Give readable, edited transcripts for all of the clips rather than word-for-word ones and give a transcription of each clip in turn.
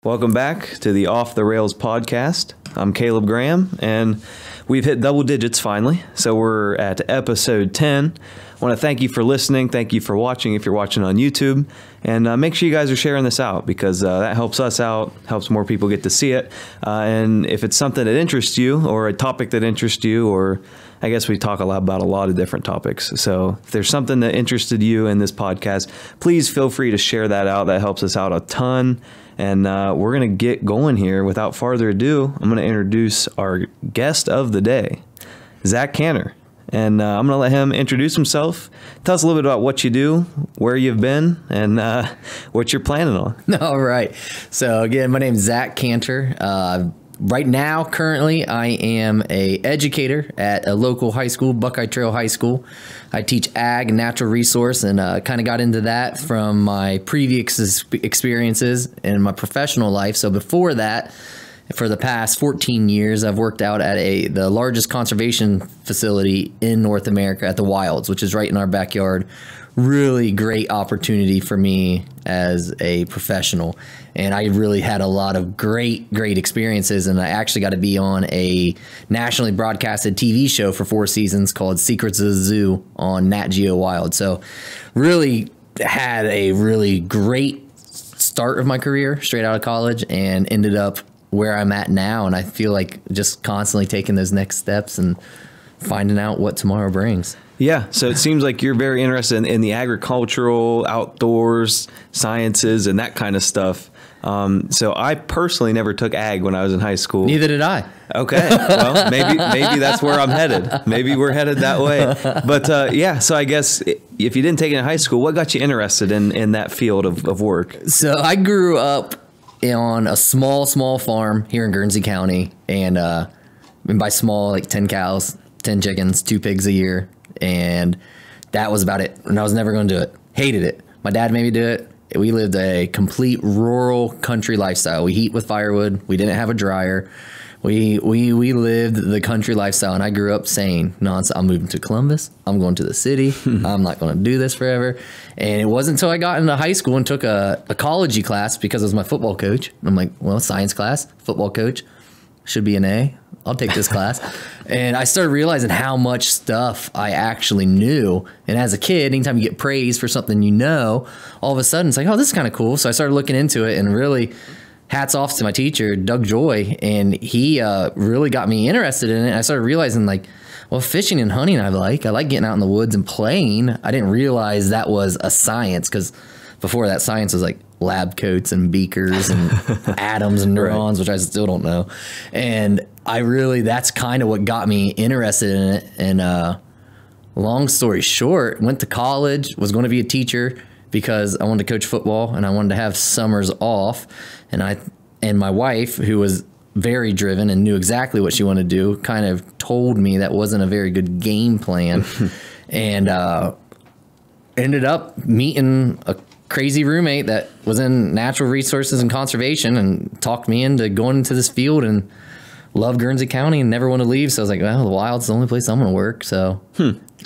Welcome back to the Off the Rails podcast. I'm Caleb Graham, and we've hit double digits finally. So we're at episode 10. I want to thank you for listening. Thank you for watching if you're watching on YouTube. And make sure you guys are sharing this out because that helps us out, helps more people get to see it. And if it's something that interests you or a topic that interests you, or I guess we talk about a lot of different topics. So if there's something that interested you in this podcast, please feel free to share that out. That helps us out a ton. And we're going to get going here. Without further ado, I'm going to introduce our guest of the day, Zack Canter. And I'm going to let him introduce himself. Tell us a little bit about what you do, where you've been, and what you're planning on. All right. So again, my name is Zack Canter. Right now, currently, I am an educator at a local high school, Buckeye Trail High School. I teach ag and natural resource, and kind of got into that from my previous experiences in my professional life. So before that, for the past 14 years, I've worked out at the largest conservation facility in North America at the Wilds, which is right in our backyard. Really great opportunity for me as a professional. And I really had a lot of great experiences. And I actually got to be on a nationally broadcasted TV show for 4 seasons called Secrets of the Zoo on Nat Geo Wild. So really had a really great start of my career straight out of college and ended up where I'm at now. And I feel like just constantly taking those next steps and finding out what tomorrow brings. Yeah, so it seems like you're very interested in the agricultural, outdoors, sciences, and that kind of stuff. So I personally never took ag when I was in high school. Neither did I. Okay, well, maybe that's where I'm headed. Maybe we're headed that way. But yeah, so I guess if you didn't take it in high school, what got you interested in that field of work? So I grew up on a small farm here in Guernsey County, and by small, like 10 cows, 10 chickens, 2 pigs a year. And that was about it. And I was never going to do it. Hated it. My dad made me do it. We lived a complete rural country lifestyle. We heat with firewood. We didn't have a dryer. We lived the country lifestyle. And I grew up saying, I'm moving to Columbus. I'm going to the city. I'm not going to do this forever. And it wasn't until I got into high school and took a ecology class because it was my football coach. I'm like, well, science class, football coach, should be an A. I'll take this class. And I started realizing how much stuff I actually knew. And as a kid, anytime you get praised for something you know, all of a sudden it's like, oh, this is kind of cool. So I started looking into it, and really hats off to my teacher, Doug Joy. And he really got me interested in it. I started realizing, like, well, fishing and hunting I like getting out in the woods and playing. I didn't realize that was a science, because before that, science was like lab coats and beakers and atoms and neurons, which I still don't know. And that's kind of what got me interested in it. And long story short, went to college, was going to be a teacher because I wanted to coach football and I wanted to have summers off. And my wife, who was very driven and knew exactly what she wanted to do, kind of told me that wasn't a very good game plan. And ended up meeting a crazy roommate that was in natural resources and conservation and talked me into going into this field, and loved Guernsey County and never want to leave. So I was like, well, the Wild's the only place I'm going to work. So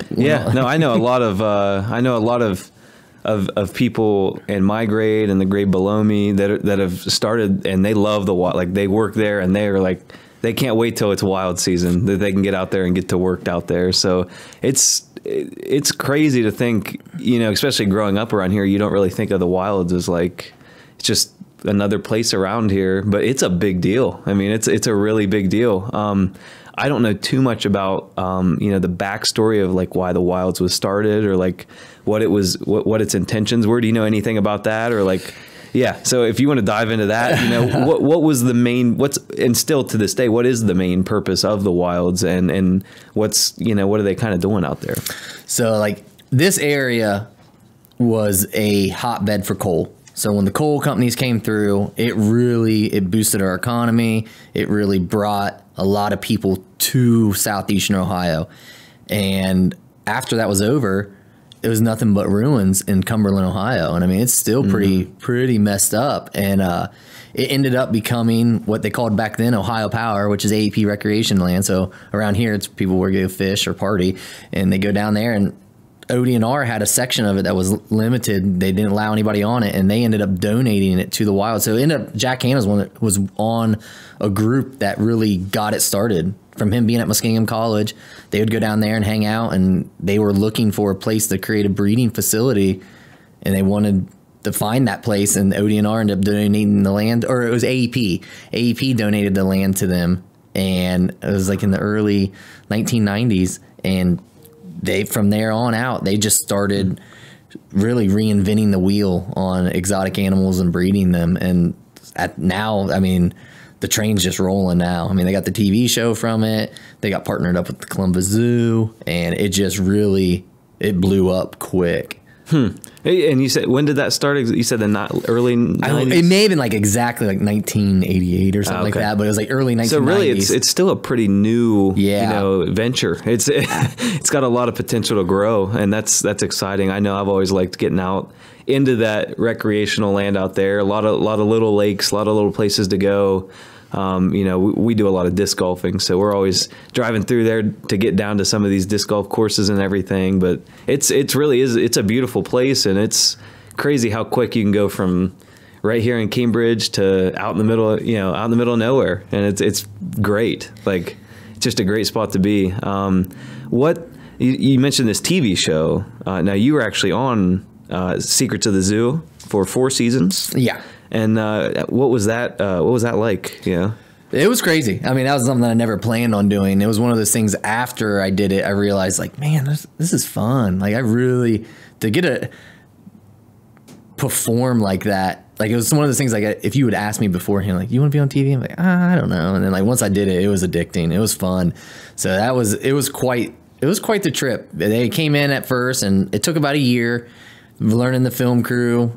yeah, no, I know a lot of people in my grade and the grade below me that have started, and they love the Wild. Like, they work there and they're like, they can't wait till it's Wild season that they can get out there and get to work out there. So it's crazy to think, especially growing up around here, you don't really think of the Wilds as like, it's just another place around here, but it's a big deal. I mean, it's a really big deal. I don't know too much about, the backstory of like why the Wilds was started, or like what it was, what its intentions were. Do you know anything about that? Or like, yeah. So if you want to dive into that, what was the main, and still to this day, what is the main purpose of the Wilds, and what are they kind of doing out there? So like, this area was a hotbed for coal. So when the coal companies came through, it boosted our economy. It really brought a lot of people to southeastern Ohio. And after that was over, it was nothing but ruins in Cumberland, Ohio. And I mean, it's still pretty messed up. And it ended up becoming what they called back then Ohio Power, which is AEP recreation land. So around here, it's people where go fish or party, and they go down there, and ODNR had a section of it that was limited. They didn't allow anybody on it, and they ended up donating it to the wild. So Jack Canter was on a group that really got it started. From him being at Muskingum College, they would go down there and hang out, and they were looking for a place to create a breeding facility, and they wanted to find that place, and ODNR ended up donating the land, or it was AEP. AEP donated the land to them, and it was like in the early 1990s, and from there on out, they just started really reinventing the wheel on exotic animals and breeding them. And now, I mean, the train's just rolling now. I mean, they got the TV show from it. They got partnered up with the Columbus Zoo, and it just really, it blew up quick. Hey, and you said, when did that start? You said the early 90s? It may have been like exactly like 1988 or something like that, but it was like early 1990s. So really, it's still a pretty new, venture. It's got a lot of potential to grow, and that's exciting. I know I've always liked getting out into that recreational land out there. A lot of little lakes, a lot of little places to go. We do a lot of disc golfing, so we're always driving through there to get down to some of these disc golf courses and everything. But it's a beautiful place, and it's crazy how quick you can go from right here in Cambridge to out in the middle of nowhere, and it's great. Like, it's just a great spot to be. What you mentioned this TV show? Now you were actually on Secrets of the Zoo for 4 seasons. Yeah. And what was that? What was that like? Yeah, it was crazy. I mean, that was something that I never planned on doing. It was one of those things. After I did it, I realized, like, man, this is fun. Like, to get to perform like that. Like, it was one of those things. Like, if you would ask me beforehand, like, you want to be on TV? I'm like, I don't know. And then, like, once I did it, it was addicting. It was fun. So it was quite the trip. They came in at first, and it took about a year learning the film crew,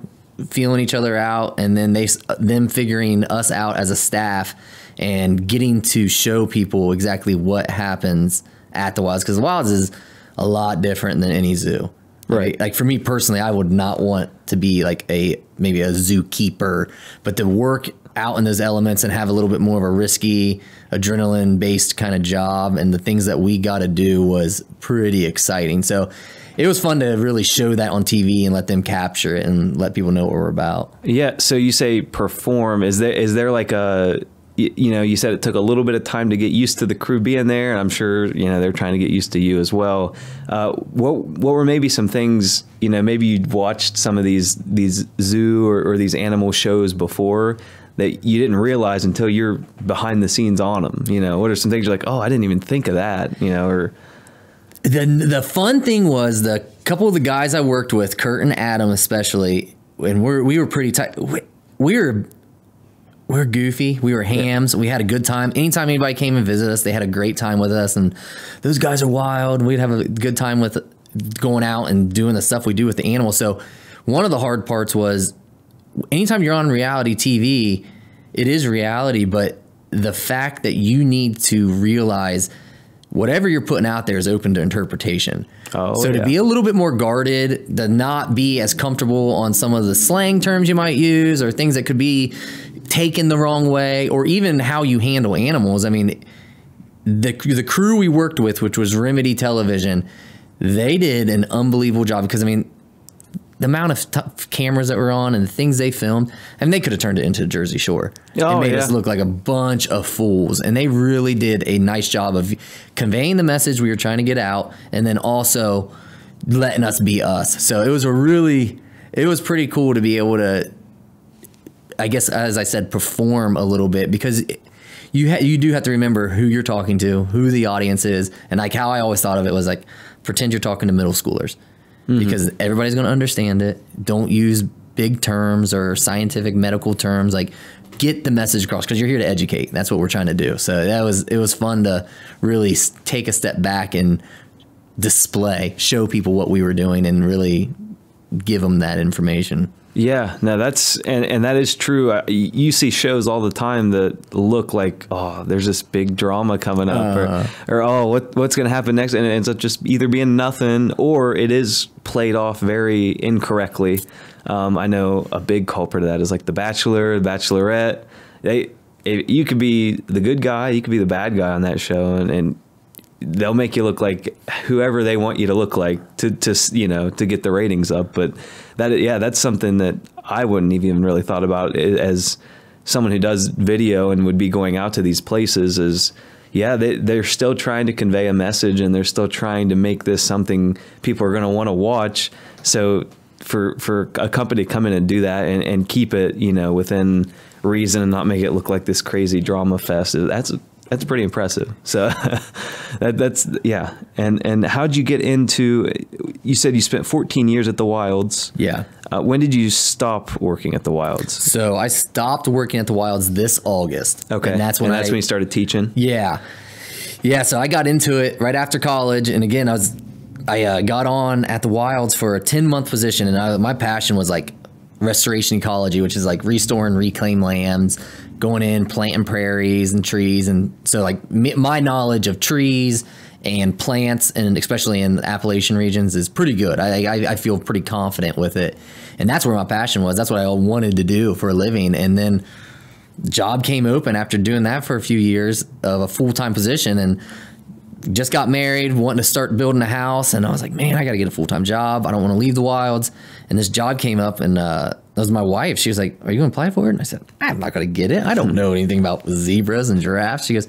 feeling each other out, and then them figuring us out as a staff and getting to show people exactly what happens at the wilds, because the wilds is a lot different than any zoo. Right. Like, for me personally, I would not want to be like maybe a zookeeper, but to work out in those elements and have a little bit more of a risky, adrenaline based kind of job, and the things that we got to do was pretty exciting. So it was fun to really show that on TV and let them capture it and let people know what we're about. Yeah. So you say perform. Is there like you said it took a little bit of time to get used to the crew being there, and I'm sure, they're trying to get used to you as well. What were maybe some things, maybe you'd watched some of these zoo or these animal shows before that you didn't realize until you're behind the scenes on them? What are some things you're like, oh, I didn't even think of that, or... The fun thing was the couple of the guys I worked with, Kurt and Adam especially, and we were pretty tight. We're goofy. We were hams. We had a good time. Anytime anybody came and visited us, they had a great time with us. And those guys are wild. We'd have a good time with going out and doing the stuff we do with the animals. So one of the hard parts was anytime you're on reality TV, it is reality, but the fact that you need to realize whatever you're putting out there is open to interpretation. To be a little bit more guarded, to not be as comfortable on some of the slang terms you might use or things that could be taken the wrong way, or even how you handle animals. I mean, the crew we worked with, which was Remedy Television, they did an unbelievable job, because, I mean, the amount of cameras that were on and the things they filmed, and they could have turned it into Jersey Shore. It made us look like a bunch of fools. And they really did a nice job of conveying the message we were trying to get out, and then also letting us be us. So it was pretty cool to be able to, I guess, as I said, perform a little bit, because you do have to remember who you're talking to, who the audience is. And like how I always thought of it was like, pretend you're talking to middle schoolers. Because everybody's going to understand it. Don't use big terms or scientific medical terms. Like, get the message across, because you're here to educate. That's what we're trying to do. So it was fun to really take a step back and show people what we were doing, and really give them that information. Yeah, no, that is true. You see shows all the time that look like, oh, there's this big drama coming up, or oh, what's going to happen next, and it ends up just either being nothing, or it is played off very incorrectly. I know a big culprit of that is like The Bachelor, The Bachelorette. You could be the good guy, you could be the bad guy on that show, and they'll make you look like whoever they want you to look like to get the ratings up. But that's something that I wouldn't even really thought about as someone who does video and would be going out to these places. Is they're still trying to convey a message, and they're still trying to make this something people are going to want to watch. So for a company to come in and do that and keep it, within reason and not make it look like this crazy drama fest, that's pretty impressive. So that's. And how'd you get into, you said you spent 14 years at the Wilds. Yeah. When did you stop working at the Wilds? So I stopped working at the Wilds this August. Okay. And that's when you started teaching? Yeah. Yeah. So I got into it right after college. And again, I got on at the Wilds for a 10-month position. And my passion was like restoration ecology, which is like restore and reclaim lands, going in, planting prairies and trees. And so like my knowledge of trees and plants, and especially in the Appalachian regions, is pretty good. I feel pretty confident with it. And that's where my passion was. That's what I wanted to do for a living. And then the job came open after doing that for a few years of a full-time position, and just got married, wanting to start building a house. And I was like, man, I got to get a full-time job. I don't want to leave the Wilds. And this job came up, and that was my wife. She was like, are you going to apply for it? And I said, I'm not going to get it. I don't know anything about zebras and giraffes. She goes,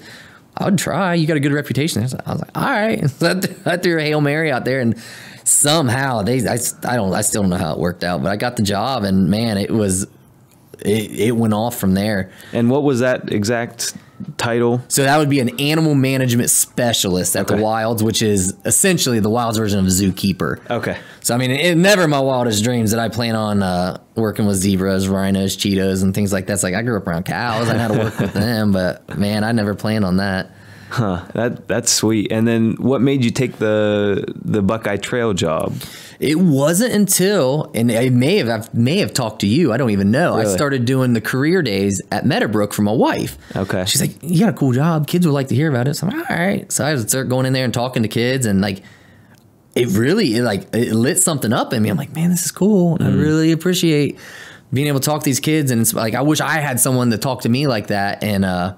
I would try. You got a good reputation. I was like, all right. So I threw a Hail Mary out there, and somehow I still don't know how it worked out, but I got the job, and man, it went off from there. And what was that exact title? So that would be an animal management specialist at the Wilds, which is essentially the Wilds version of a zookeeper. Okay. So, I mean, it never in my wildest dreams that I plan on working with zebras, rhinos, cheetahs, and things like that. It's like I grew up around cows. I know how to work with them, but man, I never planned on that. Huh. That's sweet. And then what made you take the Buckeye Trail job? It wasn't until, and I may have talked to you, I don't even know. Really? I started doing the career days at Meadowbrook for my wife. Okay. She's like, you got a cool job. Kids would like to hear about it. So I'm like, all right. So I would start going in there and talking to kids, and like, it lit something up in me. I'm like, man, this is cool. I really appreciate being able to talk to these kids. And it's like, I wish I had someone to talk to me like that. And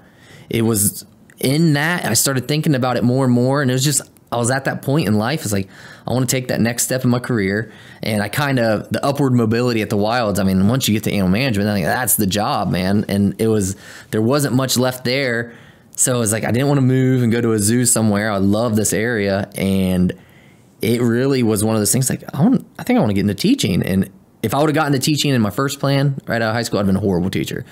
it was in that, I started thinking about it more and more. And it was just, I was at that point in life. It's like, I want to take that next step in my career. And the upward mobility at the Wilds, I mean, once you get to animal management, I think that's the job, man. And there wasn't much left there. So it was like, I didn't want to move and go to a zoo somewhere. I love this area. And it really was one of those things like, I think I want to get into teaching. And if I would have gotten into teaching in my first plan right out of high school, I'd have been a horrible teacher.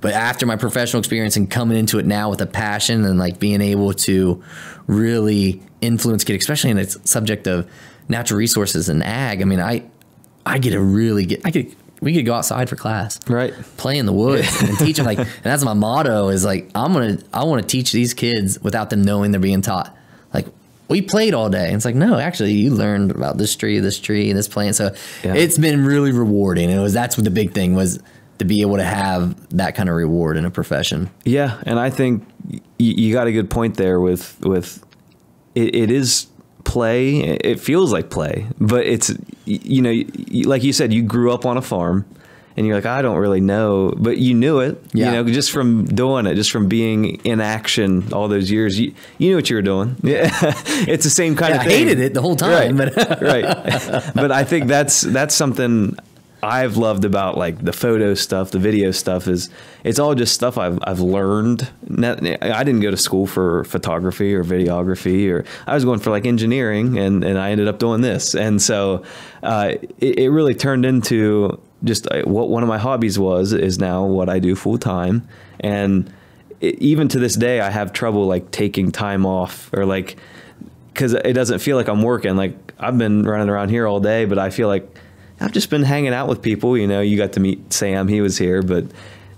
But after my professional experience and coming into it now with a passion and like being able to really influence kids, especially in the subject of natural resources and ag, I mean, we could go outside for class, right? Play in the woods and teach them. And that's my motto is like, I want to teach these kids without them knowing they're being taught. Like, we played all day. And it's like, no, actually you learned about this tree, and this plant. So it's been really rewarding. That's what the big thing was, to be able to have that kind of reward in a profession. Yeah. And I think you got a good point there with it is play. It feels like play, but it's, like you said, you grew up on a farm and you're like, I don't really know, but you knew it, just from doing it, just from being in action all those years, you knew what you were doing. Yeah. It's the same kind of thing. I hated it the whole time, right. But right. But I think that's something I've loved about like the photo stuff, the video stuff, is it's all just stuff I've learned. I didn't go to school for photography or videography, or I was going for like engineering, and I ended up doing this. And so it really turned into just what one of my hobbies is now what I do full time. And even to this day, I have trouble like taking time off, or like, because it doesn't feel like I'm working. Like I've been running around here all day, but I feel like I've just been hanging out with people. You got to meet Sam, he was here, but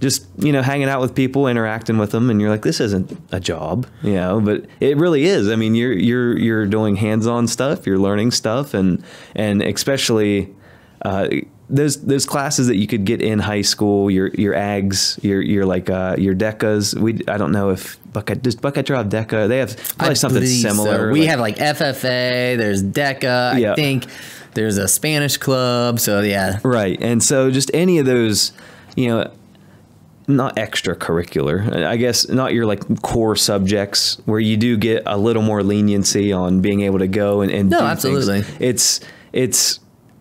just, hanging out with people, interacting with them, and you're like, this isn't a job, but it really is. I mean, you're doing hands-on stuff, you're learning stuff, and especially those classes that you could get in high school, your ags, your like your decas. I don't know if does Buckeye Trail have deca? They have probably something similar. So. We have like FFA, there's deca, I think. There's a Spanish club, so yeah. Right, and so just any of those, not extracurricular, I guess, not your like core subjects where you do get a little more leniency on being able to go and no, do absolutely. things.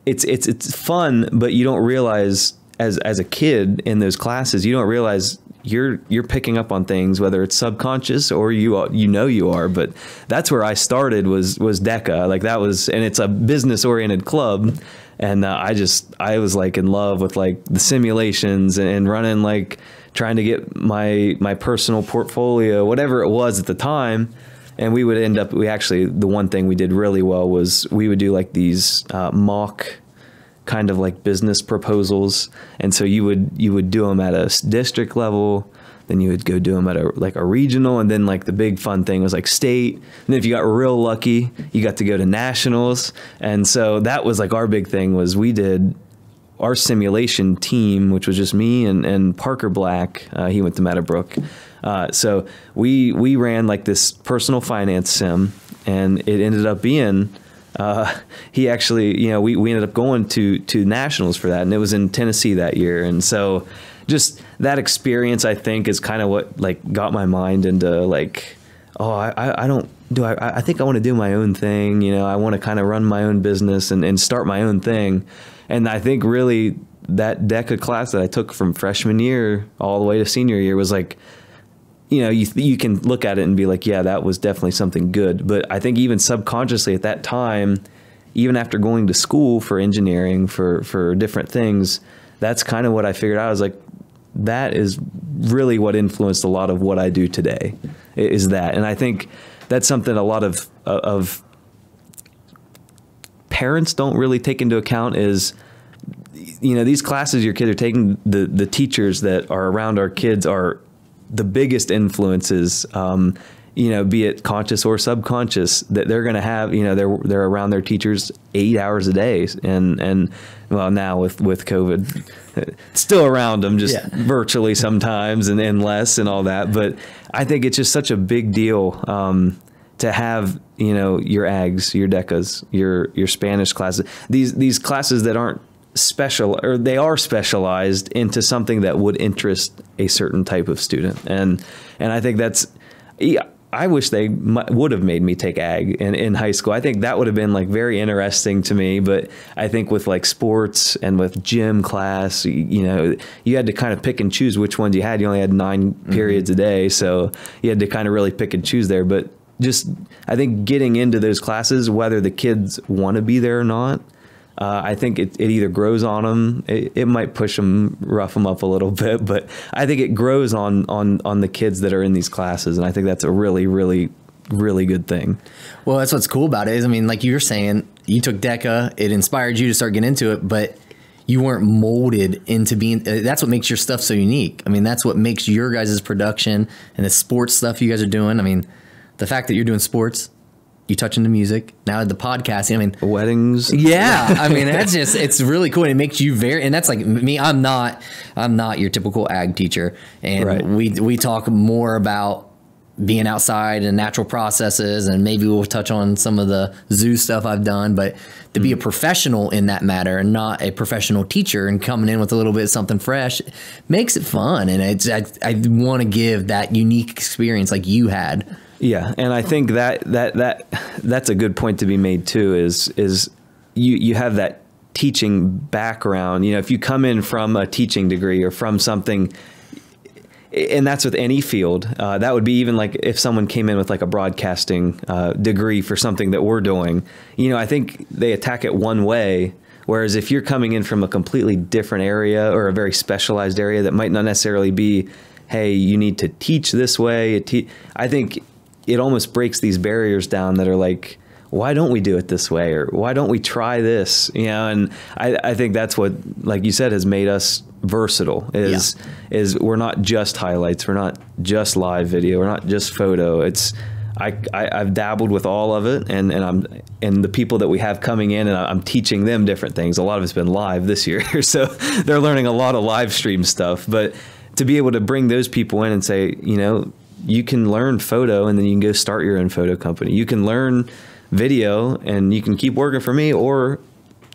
It's fun, but you don't realize as a kid in those classes, you don't realize you're picking up on things, whether it's subconscious or you are. But that's where I started was DECA. Like that was, and it's a business oriented club. And I was like in love with like the simulations and running, like trying to get my personal portfolio, whatever it was at the time. And we would the one thing we did really well was we would do like these mock kind of like business proposals. And so you would do them at a district level, then you would go do them at a regional, and then like the big fun thing was like state. And then if you got real lucky, you got to go to nationals. And so that was like our big thing was we did our simulation team, which was just me and Parker Black. He went to Meadowbrook. So we ran like this personal finance sim, and it ended up being he actually, we ended up going to nationals for that, and it was in Tennessee that year. And so just that experience, I think, is kind of what like got my mind into like, I think I want to do my own thing. I want to kind of run my own business and start my own thing. And I think really that DECA class that I took from freshman year all the way to senior year was like, you can look at it and be like, yeah, that was definitely something good. But I think even subconsciously at that time, even after going to school for engineering, for different things, that's kind of what I figured out. I was like, that is really what influenced a lot of what I do today, is that. And I think that's something a lot of parents don't really take into account is, these classes your kids are taking, the teachers that are around our kids are the biggest influences, be it conscious or subconscious, that they're going to have, they're around their teachers 8 hours a day. And well, now with COVID, still around them, just virtually sometimes and less and all that. But I think it's just such a big deal to have, your AGs, your DECAs, your Spanish classes, these classes that aren't special, or they are specialized into something that would interest a certain type of student. And I think I wish they would have made me take ag in high school. I think that would have been like very interesting to me. But I think with like sports and with gym class, you had to kind of pick and choose which ones you had. You only had 9 periods a day. So you had to kind of really pick and choose there. But just, I think getting into those classes, whether the kids want to be there or not, I think it either grows on them. It might push them, rough them up a little bit, but I think it grows on the kids that are in these classes. And I think that's a really, really, really good thing. Well, that's what's cool about it is, I mean, like you were saying, you took DECA, it inspired you to start getting into it, but you weren't molded into being, that's what makes your stuff so unique. I mean, that's what makes your guys' production and the sports stuff you guys are doing. I mean, the fact that you're doing sports, you touch into music, now the podcasting, I mean, weddings. Yeah. I mean, that's just, it's really cool. And it makes you and that's like me, I'm not your typical ag teacher. And right. we talk more about being outside and natural processes, and maybe we'll touch on some of the zoo stuff I've done, but to be a professional in that matter and not a professional teacher and coming in with a little bit of something fresh makes it fun. And I want to give that unique experience like you had. Yeah, and I think that's a good point to be made too. Is you have that teaching background. If you come in from a teaching degree or from something, and that's with any field. That would be even like if someone came in with like a broadcasting degree for something that we're doing. I think they attack it one way. Whereas if you're coming in from a completely different area or a very specialized area that might not necessarily be, hey, you need to teach this way. I think it almost breaks these barriers down that are like, why don't we do it this way? Or why don't we try this? And I think that's what, like you said, has made us versatile is we're not just highlights. We're not just live video. We're not just photo. I've dabbled with all of it, and the people that we have coming in, and I'm teaching them different things. A lot of it's been live this year. So they're learning a lot of live stream stuff, but to be able to bring those people in and say, you can learn photo and then you can go start your own photo company. You can learn video and you can keep working for me, or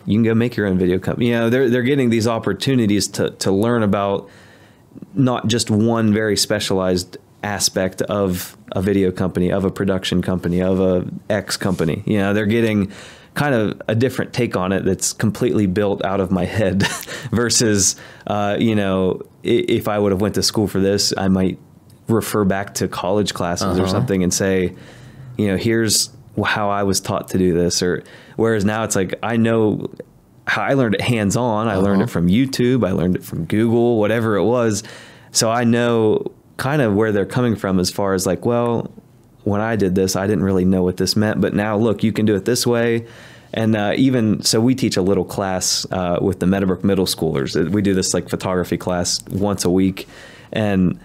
you can go make your own video company. They're getting these opportunities to learn about not just one very specialized aspect of a video company, of a production company, of a X company. You know, they're getting kind of a different take on it that's completely built out of my head versus, you know, if I would have went to school for this, I might refer back to college classes or something and say, you know, here's how I was taught to do this. Or whereas now it's like, I know how I learned it hands-on. I learned it from YouTube. I learned it from Google, whatever it was. So I know kind of where they're coming from as far as like, well, when I did this, I didn't really know what this meant, but now look, you can do it this way. And even so, we teach a little class with the Meadowbrook middle schoolers. We do this like photography class once a week. And,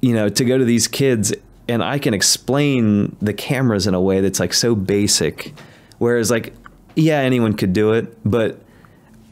you know, to go to these kids and I can explain the cameras in a way that's like so basic, whereas like, yeah, anyone could do it, but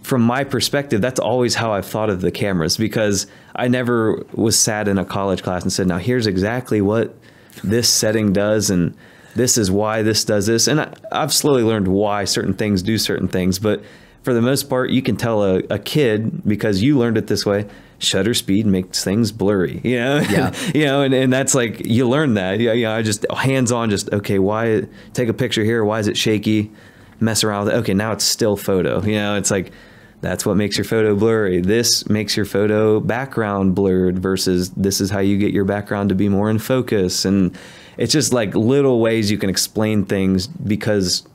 from my perspective, that's always how I've thought of the cameras, because I never was sat in a college class and said, now here's exactly what this setting does, and this is why this does this. And I've slowly learned why certain things do certain things, but for the most part, you can tell a kid, because you learned it this way, shutter speed makes things blurry, you know? Yeah. You know, and that's like, you learn that. You know, I just hands-on, just, okay, why, take a picture here, why is it shaky? Mess around with it. Okay, now it's still photo. You know, it's like, that's what makes your photo blurry. This makes your photo background blurred versus this is how you get your background to be more in focus. And it's just like little ways you can explain things, because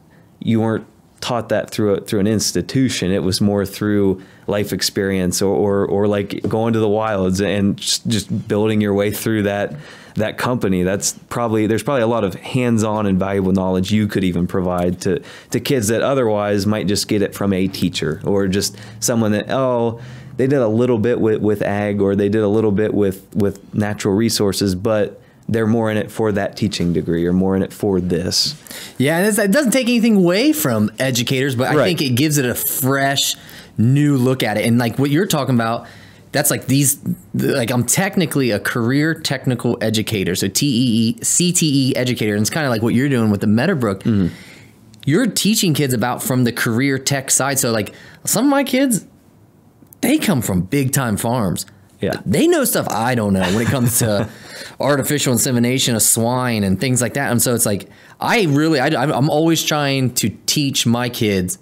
you weren't taught that through an institution. It was more through life experience or like going to the wilds and just building your way through that company. There's probably a lot of hands-on and valuable knowledge you could even provide to kids that otherwise might just get it from a teacher or just someone that, oh, they did a little bit with ag, or they did a little bit with natural resources, but they're more in it for that teaching degree or more in it for this. Yeah, and it doesn't take anything away from educators, but I think it gives it a fresh, new look at it. And like what you're talking about, that's like I'm technically a career technical educator. So CTE educator. And it's kind of like what you're doing with the Meadowbrook. Mm-hmm. You're teaching kids about from the career tech side. So like some of my kids, they come from big time farms. Yeah. They know stuff I don't know when it comes to artificial insemination of swine and things like that. And so it's like, I'm always trying to teach my kids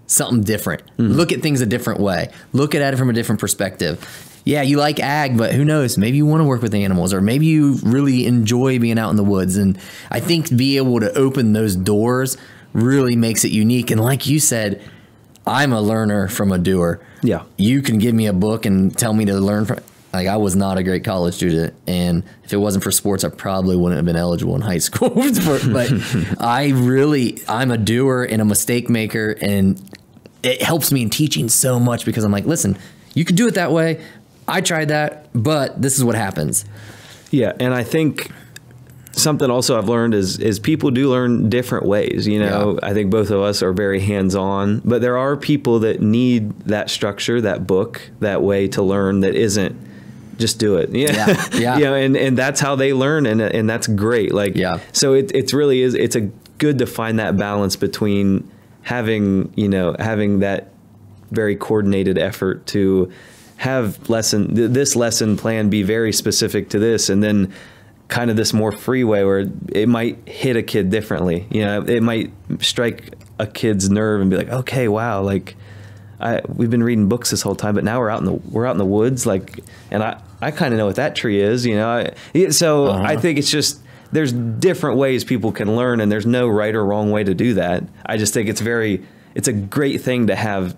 something different. Mm-hmm. Look at things a different way. Look at it from a different perspective. Yeah, you like ag, but who knows? Maybe you want to work with animals, or maybe you really enjoy being out in the woods. And I think be able to open those doors really makes it unique. And like you said, I'm a learner from a doer. Yeah. You can give me a book and tell me to learn from. Like, I was not a great college student, and if it wasn't for sports, I probably wouldn't have been eligible in high school. But I'm a doer and a mistake maker, and it helps me in teaching so much, because I'm like, listen, you can do it that way. I tried that, but this is what happens. Yeah, and I think something also I've learned is people do learn different ways. You know, I think both of us are very hands-on, but there are people that need that structure, that book, that way to learn that isn't just do it. Yeah. Yeah. You know, and that's how they learn, and that's great. Like, so it's really is, it's a good to find that balance between having that very coordinated effort to have this lesson plan be very specific to this, and then kind of this more free way where it might hit a kid differently. You know, it might strike a kid's nerve and be like, okay, wow, like we've been reading books this whole time, but now we're out in the woods, like, and I kind of know what that tree is, you know. I think it's just, there's different ways people can learn, and there's no right or wrong way to do that. I just think it's a great thing to have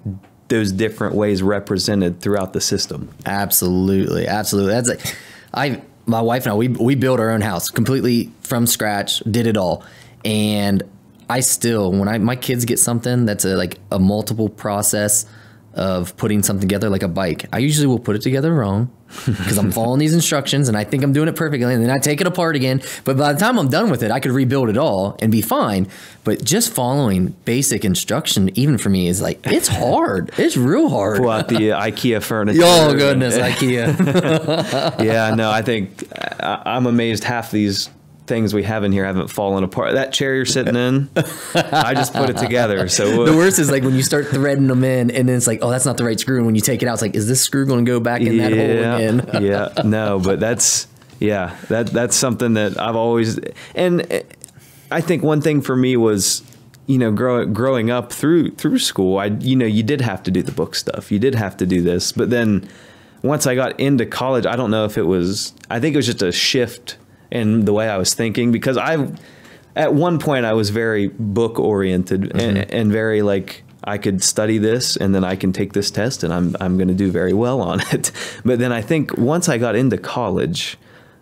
those different ways represented throughout the system. Absolutely. Absolutely. That's like, my wife and I, we built our own house completely from scratch, did it all. And I still, when my kids get something that's like a multiple process of putting something together, like a bike, I usually will put it together wrong because I'm following these instructions and I think I'm doing it perfectly, and then I take it apart again. But by the time I'm done with it, I could rebuild it all and be fine. But just following basic instruction, even for me, is like, it's hard. It's real hard. Pull out the IKEA furniture. Oh, goodness, IKEA. Yeah, no, I think I'm amazed half these things we have in here haven't fallen apart. That chair you're sitting in, I just put it together. So the worst is like when you start threading them in, and then it's like, oh, that's not the right screw. And when you take it out, it's like, is this screw going to go back in that hole again? Yeah, no, but that's something that I've always, and I think one thing for me was, you know, growing up through school, you did have to do the book stuff. You did have to do this. But then once I got into college, I don't know if I think it was just a shift in the way I was thinking, because at one point I was very book oriented and very like, I could study this and then I can take this test and I'm going to do very well on it. But then I think once I got into college,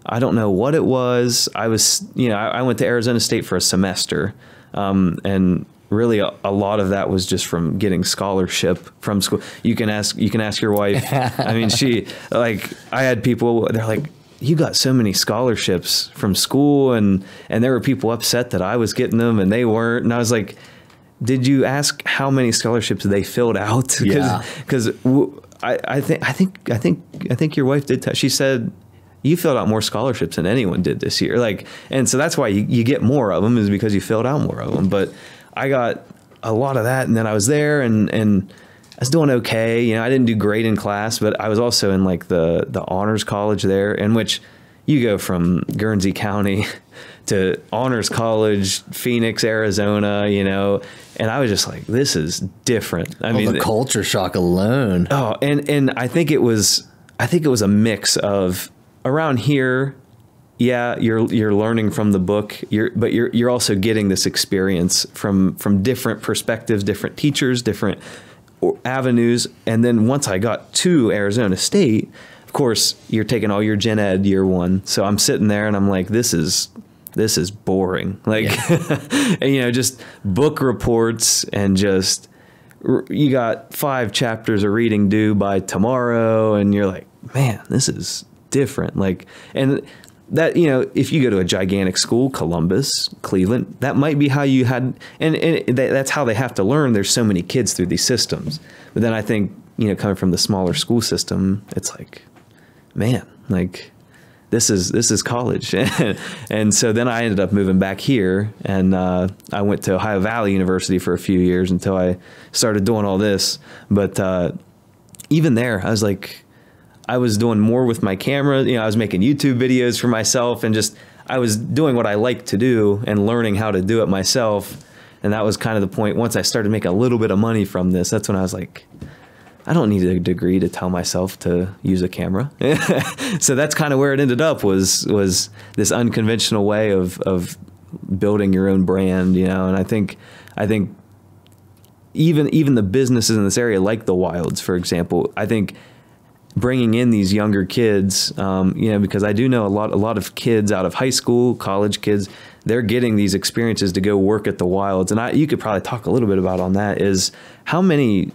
I don't know what it was. I went to Arizona State for a semester. And really a lot of that was just from getting scholarship from school. You can ask your wife. I mean, I had people, they're like, you got so many scholarships from school, and there were people upset that I was getting them and they weren't. And I was like, did you ask how many scholarships they filled out? Yeah. Because I think your wife did. She said, you filled out more scholarships than anyone did this year. Like, and so that's why you get more of them, is because you filled out more of them. But I got a lot of that. And then I was there and I was doing okay. You know, I didn't do great in class, but I was also in like the honors college there, in which you go from Guernsey County to honors college, Phoenix, Arizona, you know, and I was just like, this is different. I mean, the culture shock alone. Oh, and I think it was a mix of, around here, yeah, you're learning from the book, but you're also getting this experience from different perspectives, different teachers, different avenues. And then once I got to Arizona State, of course, you're taking all your gen ed year one. So I'm sitting there and I'm like, this is boring. Like, yeah. And, you know, just book reports and just, you got 5 chapters of reading due by tomorrow. And you're like, man, this is different. Like, and that, you know, if you go to a gigantic school, Columbus, Cleveland, that might be how you had, and that's how they have to learn. There's so many kids through these systems. But then I think, you know, coming from the smaller school system, it's like, man, like this is college. And so then I ended up moving back here, and I went to Ohio Valley University for a few years until I started doing all this. But even there, I was like, I was doing more with my camera. You know, I was making YouTube videos for myself, and just, I was doing what I like to do and learning how to do it myself. And that was kind of the point. Once I started making a little bit of money from this, that's when I was like, I don't need a degree to tell myself to use a camera. So that's kind of where it ended up, was this unconventional way of building your own brand, you know. And I think even the businesses in this area, like the Wilds, for example, I think bringing in these younger kids, you know, because I do know a lot of kids out of high school, college kids, they're getting these experiences to go work at the Wilds. And you could probably talk a little bit about on that, is how many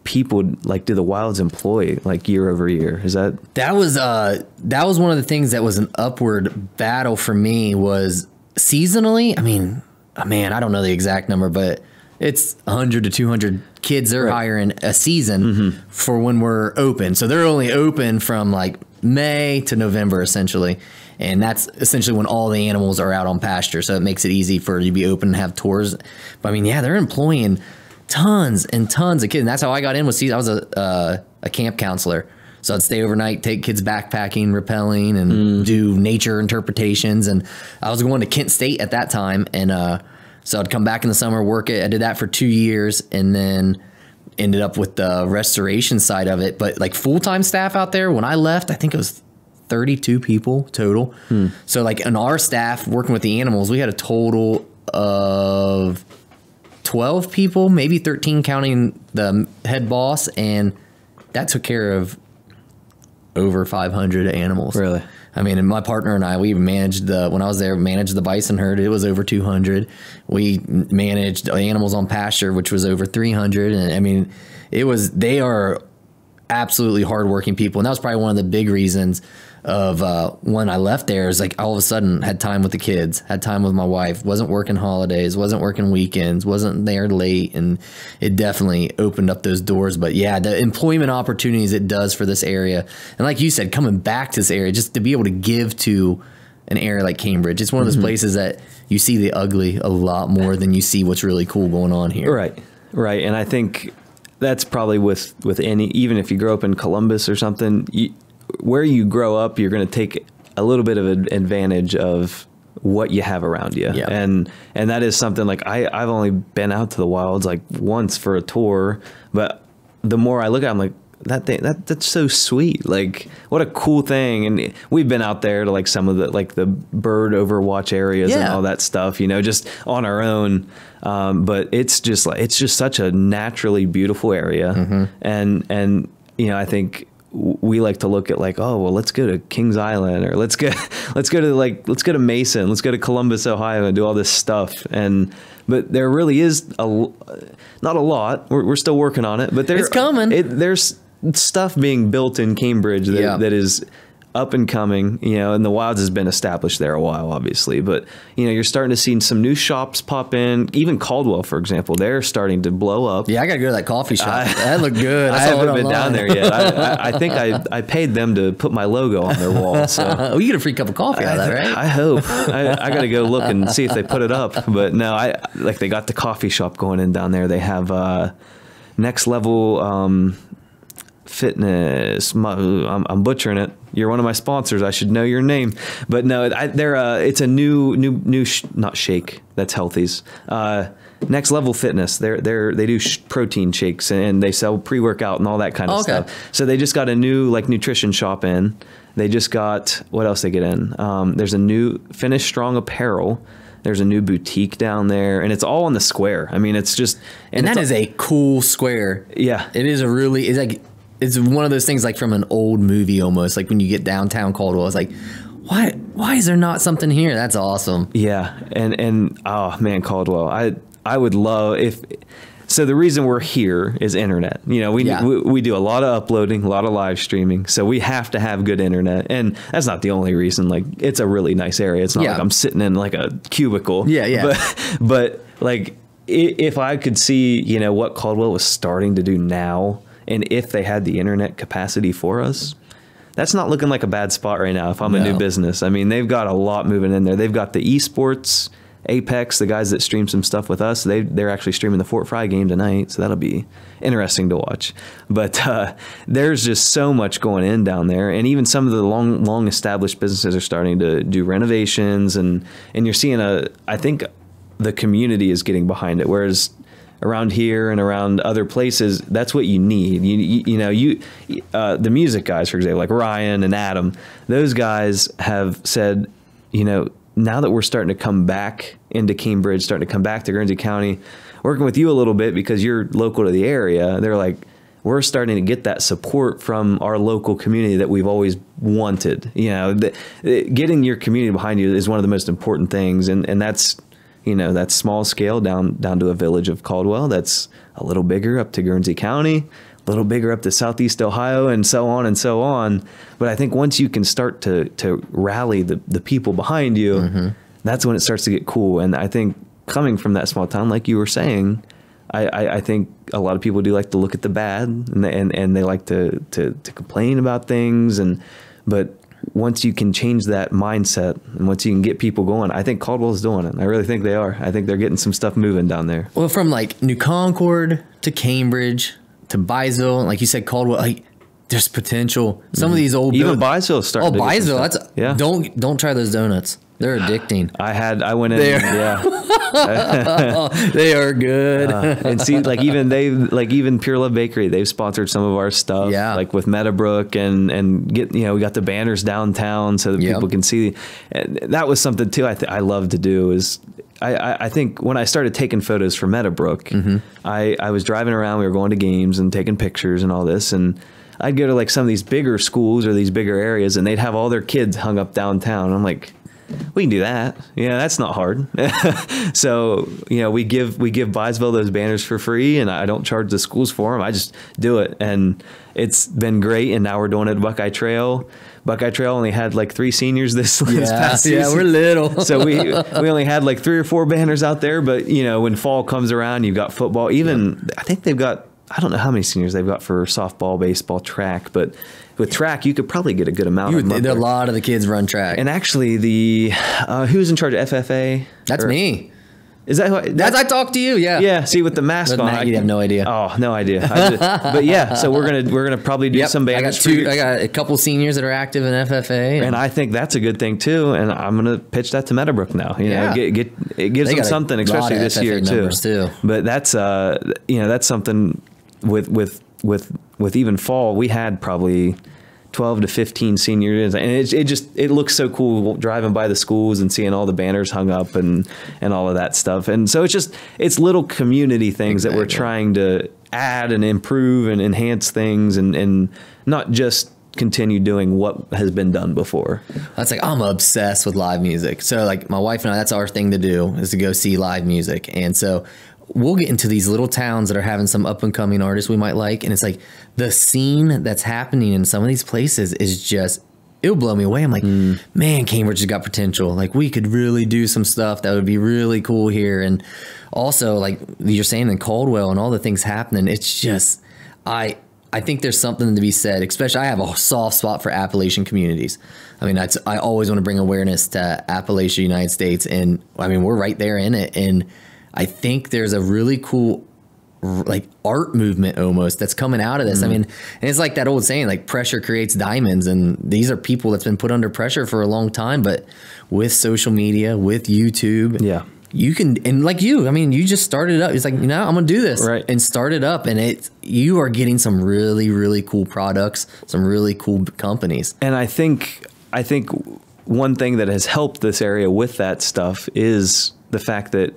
people like do the Wilds employ, like year over year? Is that was one of the things that was an upward battle for me, was seasonally. I mean, man, I don't know the exact number, but it's 100 to 200 kids they're hiring a season for when we're open. So they're only open from like May to November, essentially. And that's essentially when all the animals are out on pasture. So it makes it easy for you to be open and have tours. But I mean, yeah, they're employing tons and tons of kids. And that's how I got in with season. I was a camp counselor. So I'd stay overnight, take kids backpacking, rappelling, and do nature interpretations. And I was going to Kent State at that time. And, so I'd come back in the summer, work it. I did that for 2 years, and then ended up with the restoration side of it. But like full-time staff out there, when I left, I think it was 32 people total. So like in our staff working with the animals, we had a total of 12 people, maybe 13 counting the head boss, and that took care of over 500 animals. Really? I mean, and my partner and I, we managed when I was there, managed the bison herd. It was over 200. We managed animals on pasture, which was over 300. And I mean, they are absolutely hardworking people. And that was probably one of the big reasons of when I left there, is like all of a sudden had time with the kids, had time with my wife, wasn't working holidays, wasn't working weekends, wasn't there late. And it definitely opened up those doors. But yeah, the employment opportunities it does for this area. And like you said, coming back to this area, just to be able to give to an area like Cambridge. It's one of those places that you see the ugly a lot more than you see what's really cool going on here. Right. And I think that's probably with any, even if you grow up in Columbus or something, where you grow up, you're going to take a little bit of an advantage of what you have around you. Yeah. And that is something like I've only been out to the wilds like once for a tour, but the more I look at it, I'm like, that's so sweet. Like, what a cool thing. And we've been out there to like some of the bird overwatch areas and all that stuff, just on our own. But it's just such a naturally beautiful area. And I think we like to look at like, oh, well, let's go to Kings Island, or let's go to Mason, let's go to Columbus, Ohio, and do all this stuff. But there really is not a lot. We're still working on it, but it's coming. There's stuff being built in Cambridge that is up and coming, and the Wilds has been established there a while, obviously, but you're starting to see some new shops pop in. Even Caldwell, for example, they're staring to blow up. Yeah, I gotta go to that coffee shop. That looked good. I haven't been down there yet. I think I paid them to put my logo on their wall. So you get a free cup of coffee out of that, right? I hope. I gotta go look and see if they put it up. But no, they got the coffee shop going in down there. They have Next Level Fitness. I'm butchering it. You're one of my sponsors. I should know your name. But no, it's a new not shake. That's Healthy's. Next Level Fitness. They do protein shakes, and they sell pre-workout and all that kind of stuff. So they just got a new nutrition shop in. They just got, what else they get in? There's a new Finish Strong apparel. There's a new boutique down there, and it's all on the square. I mean, it's just, and that is a cool square. Yeah, it is it's one of those things like from an old movie almost. Like when you get downtown Caldwell, it's like, why is there not something here? That's awesome. Yeah, and oh man, Caldwell, I would love if. So the reason we're here is internet. We do a lot of uploading, a lot of live streaming, so we have to have good internet. And that's not the only reason. Like, it's a really nice area. It's not like I'm sitting in like a cubicle. Yeah. But like, if I could see, what Caldwell was starting to do now, and if they had the internet capacity for us, that's not looking like a bad spot right now if I'm a new business. I mean, they've got a lot moving in there. They've got the esports, Apex, the guys that stream some stuff with us. They're actually streaming the Fort Fry game tonight, so that'll be interesting to watch. But there's just so much going in down there, and even some of the long established businesses are starting to do renovations, and you're seeing I think the community is getting behind it, whereas around here and around other places, that's what you need. The music guys, for example, like Ryan and Adam, those guys have said, now that we're starting to come back into Cambridge, starting to come back to Guernsey County, working with you a little bit because you're local to the area, they're like, we're starting to get that support from our local community that we've always wanted. Getting your community behind you is one of the most important things, and that's, that's small scale down to a village of Caldwell. That's a little bigger up to Guernsey County, a little bigger up to Southeast Ohio, and so on and so on. But I think once you can start to rally the people behind you, that's when it starts to get cool. And I think coming from that small town, like you were saying, I think a lot of people do like to look at the bad, and they like to complain about things. But once you can change that mindset, and once you can get people going, I think Caldwell's doing it. I really think they are. I think they're getting some stuff moving down there. Well, from like New Concord to Cambridge to Byesville, like you said, Caldwell, like, there's potential. Some of these old even Byesville starting. Oh, Byesville, don't try those donuts. They're addicting. I went in. They are good. And see, even Pure Love Bakery, they've sponsored some of our stuff. Yeah. Like with Meadowbrook and get, we got the banners downtown so that people can see. And that was something too I love to do is I think when I started taking photos for Meadowbrook, I was driving around, we were going to games and taking pictures and all this, and I'd go to like some of these bigger schools or these bigger areas, and they'd have all their kids hung up downtown. I'm like, we can do that. Yeah, that's not hard. So, we give Byesville those banners for free, and I don't charge the schools for them. I just do it, and it's been great. And now we're doing it at Buckeye Trail. Buckeye Trail only had like 3 seniors this past season. Yeah, we're little. So we only had like 3 or 4 banners out there. But, when fall comes around, you've got football. Even I think they've got, I don't know how many seniors they've got for softball, baseball, track, but with track, you could probably get a good amount of them. A lot of the kids run track. And actually, who's in charge of FFA? That's me. Is that who? I talked to you? Yeah. Yeah. See, with the mask on, you have no idea. Oh, no idea. But yeah, so we're gonna probably do some banners. I got a couple seniors that are active in FFA, and I think that's a good thing too. And I'm gonna pitch that to Meadowbrook now. You know, it gives them something, especially this year too. But that's that's something with even fall. We had probably 12 to 15 seniors, and it looks so cool driving by the schools and seeing all the banners hung up and all of that stuff. And so it's little community things that we're trying to add and improve and enhance things, and not just continue doing what has been done before. That's like, I'm obsessed with live music. So like my wife and I, that's our thing to do, is to go see live music. And so we'll get into these little towns that are having some up and coming artists we might like. And it's like the scene that's happening in some of these places is just, it'll blow me away. I'm like, man, Cambridge has got potential. Like we could really do some stuff that would be really cool here. And also like you're saying in Caldwell and all the things happening, it's just, I think there's something to be said, especially I have a soft spot for Appalachian communities. I mean, I always want to bring awareness to Appalachia, United States. And I mean, we're right there in it. And I think there's a really cool like art movement almost that's coming out of this. I mean, and it's like that old saying, like pressure creates diamonds, and these are people that's been put under pressure for a long time, but with social media, with YouTube, you can, and like you, I mean, you just started up. It's like, I'm going to do this and start it up. And you are getting some really, really cool products, some really cool companies. And I think one thing that has helped this area with that stuff is the fact that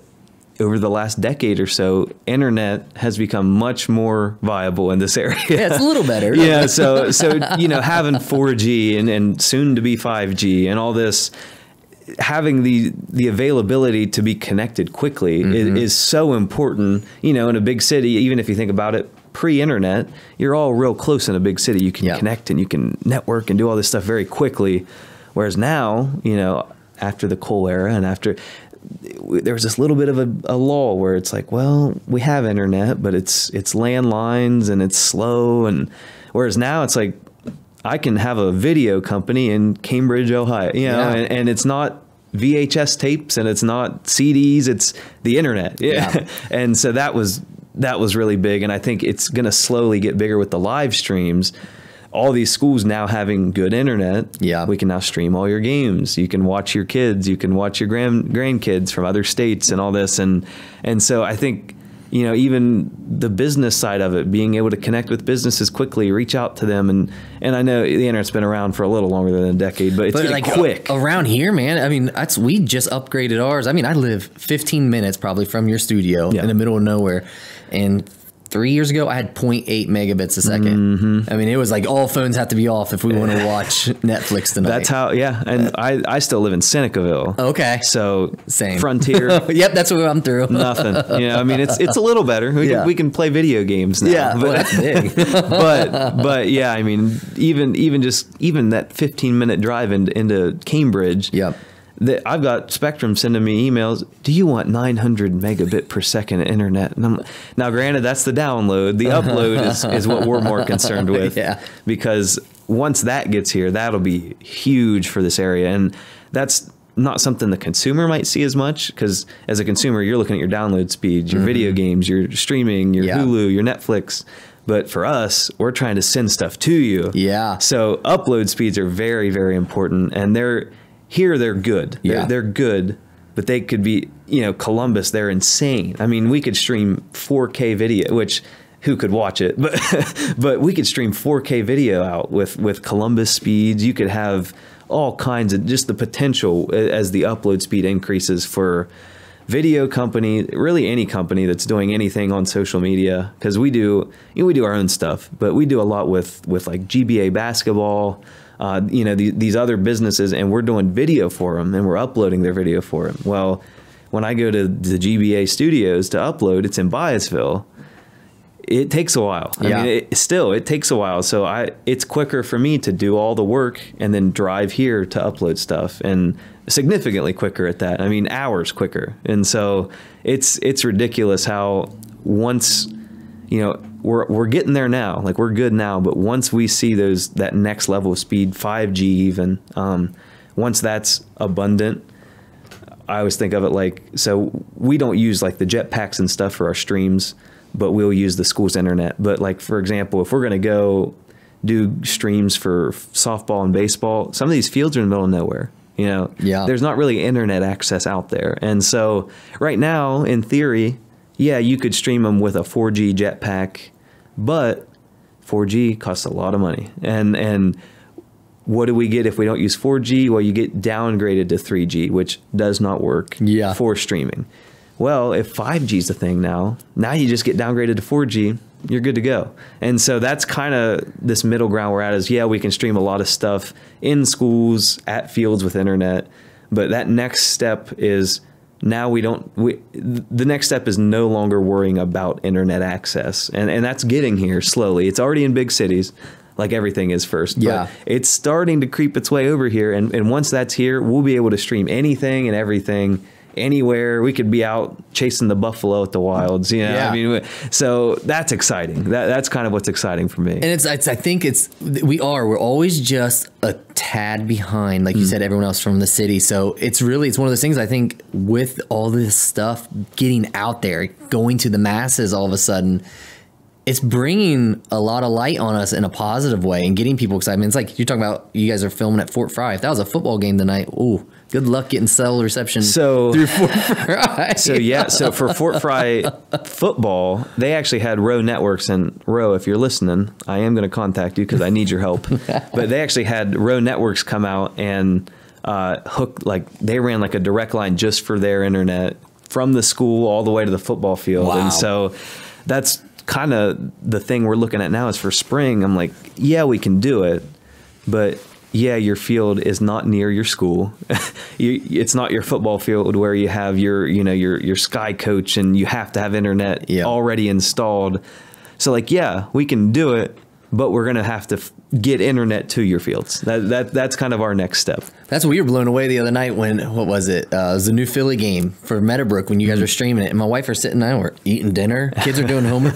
over the last decade or so, internet has become much more viable in this area. Yeah, it's a little better. Yeah, so having 4G and soon to be 5G and all this, having the availability to be connected quickly is so important. In a big city, even if you think about it, pre-internet, you're all real close in a big city. You can connect and you can network and do all this stuff very quickly. Whereas now, after the coal era and after, there was this little bit of a lull where it's like, well, we have internet, but it's landlines and it's slow. And whereas now it's like, I can have a video company in Cambridge, Ohio, and it's not VHS tapes and it's not CDs, it's the internet. Yeah. And so that was really big. And I think it's going to slowly get bigger with the live streams. All these schools now having good internet. Yeah. We can now stream all your games. You can watch your kids. You can watch your grandkids from other states and all this. And so I think, even the business side of it, being able to connect with businesses quickly, reach out to them. And I know the internet's been around for a little longer than a decade, but it's like quick. Around here, man, I mean, we just upgraded ours. I mean, I live 15 minutes probably from your studio in the middle of nowhere. And 3 years ago, I had 0.8 megabits a second. I mean, it was like all phones have to be off if we want to watch Netflix tonight. That's how, and I still live in Senecaville. Okay. So same. Frontier. Yep, that's what I'm through. Nothing. I mean, it's a little better. We can play video games now. Yeah, that's big. but yeah, I mean, even that 15-minute drive into Cambridge. Yep. I've got Spectrum sending me emails. Do you want 900 megabit per second internet? And now, granted, that's the download. The upload is what we're more concerned with. Because once that gets here, that'll be huge for this area. And that's not something the consumer might see as much, because as a consumer, you're looking at your download speeds, your video games, your streaming, your Hulu, your Netflix. But for us, we're trying to send stuff to you. Yeah. So upload speeds are very, very important. And they're good. They're good, but they could be, Columbus, they're insane. I mean, we could stream 4K video, which who could watch it? But we could stream 4K video out with Columbus speeds. You could have all kinds of just the potential as the upload speed increases for video company, really any company that's doing anything on social media, because we do our own stuff, but we do a lot with like GBA basketball. These other businesses, and we're doing video for them, and we're uploading their video for them. Well, when I go to the GBA studios to upload, it's in Byesville. It takes a while. I mean, it takes a while. So it's quicker for me to do all the work and then drive here to upload stuff, and significantly quicker at that. I mean, hours quicker. And so it's ridiculous how once, we're getting there now. Like we're good now, but once we see that next level of speed, 5G even, once that's abundant, I always think of it like, so we don't use like the jetpacks and stuff for our streams, but we'll use the school's internet. But like, for example, if we're going to go do streams for softball and baseball, some of these fields are in the middle of nowhere. You know, there's not really internet access out there. And so right now, in theory, yeah, you could stream them with a 4G jetpack, but 4G costs a lot of money. And what do we get if we don't use 4G? Well, you get downgraded to 3G, which does not work for streaming. Well, if 5G is the thing now you just get downgraded to 4G, you're good to go. And so that's kind of this middle ground we're at is, we can stream a lot of stuff in schools, at fields with internet, but that next step is now the next step is no longer worrying about internet access. And that's getting here slowly. It's already in big cities, like everything is first. But it's starting to creep its way over here. And once that's here, we'll be able to stream anything and everything anywhere. We could be out chasing the buffalo at the wilds, you know. I mean, so that's exciting. That's kind of what's exciting for me. And I think we're always just a tad behind, like you said, everyone else from the city. So it's one of those things. I think with all this stuff getting out there, going to the masses, all of a sudden, it's bringing a lot of light on us in a positive way and getting people excited. I mean, it's like you're talking about, you guys are filming at Fort Fry. If that was a football game tonight, ooh, good luck getting cell reception through Fort Fry. So for Fort Fry football, they actually had Row Networks, and Row, if you're listening, I am going to contact you because I need your help. But they actually had Row Networks come out and they ran like a direct line just for their internet from the school all the way to the football field. Wow. And so that's kind of the thing we're looking at now is for spring. I'm like, we can do it, but your field is not near your school. It's not your football field where you have your Sky Coach and you have to have internet already installed. So like, we can do it, but we're going to have to get internet to your fields. That's kind of our next step. That's what we were blown away the other night when, what was it? It was the new Philly game for Meadowbrook when you guys were streaming it. And my wife are sitting there, we're eating dinner. Kids are doing homework.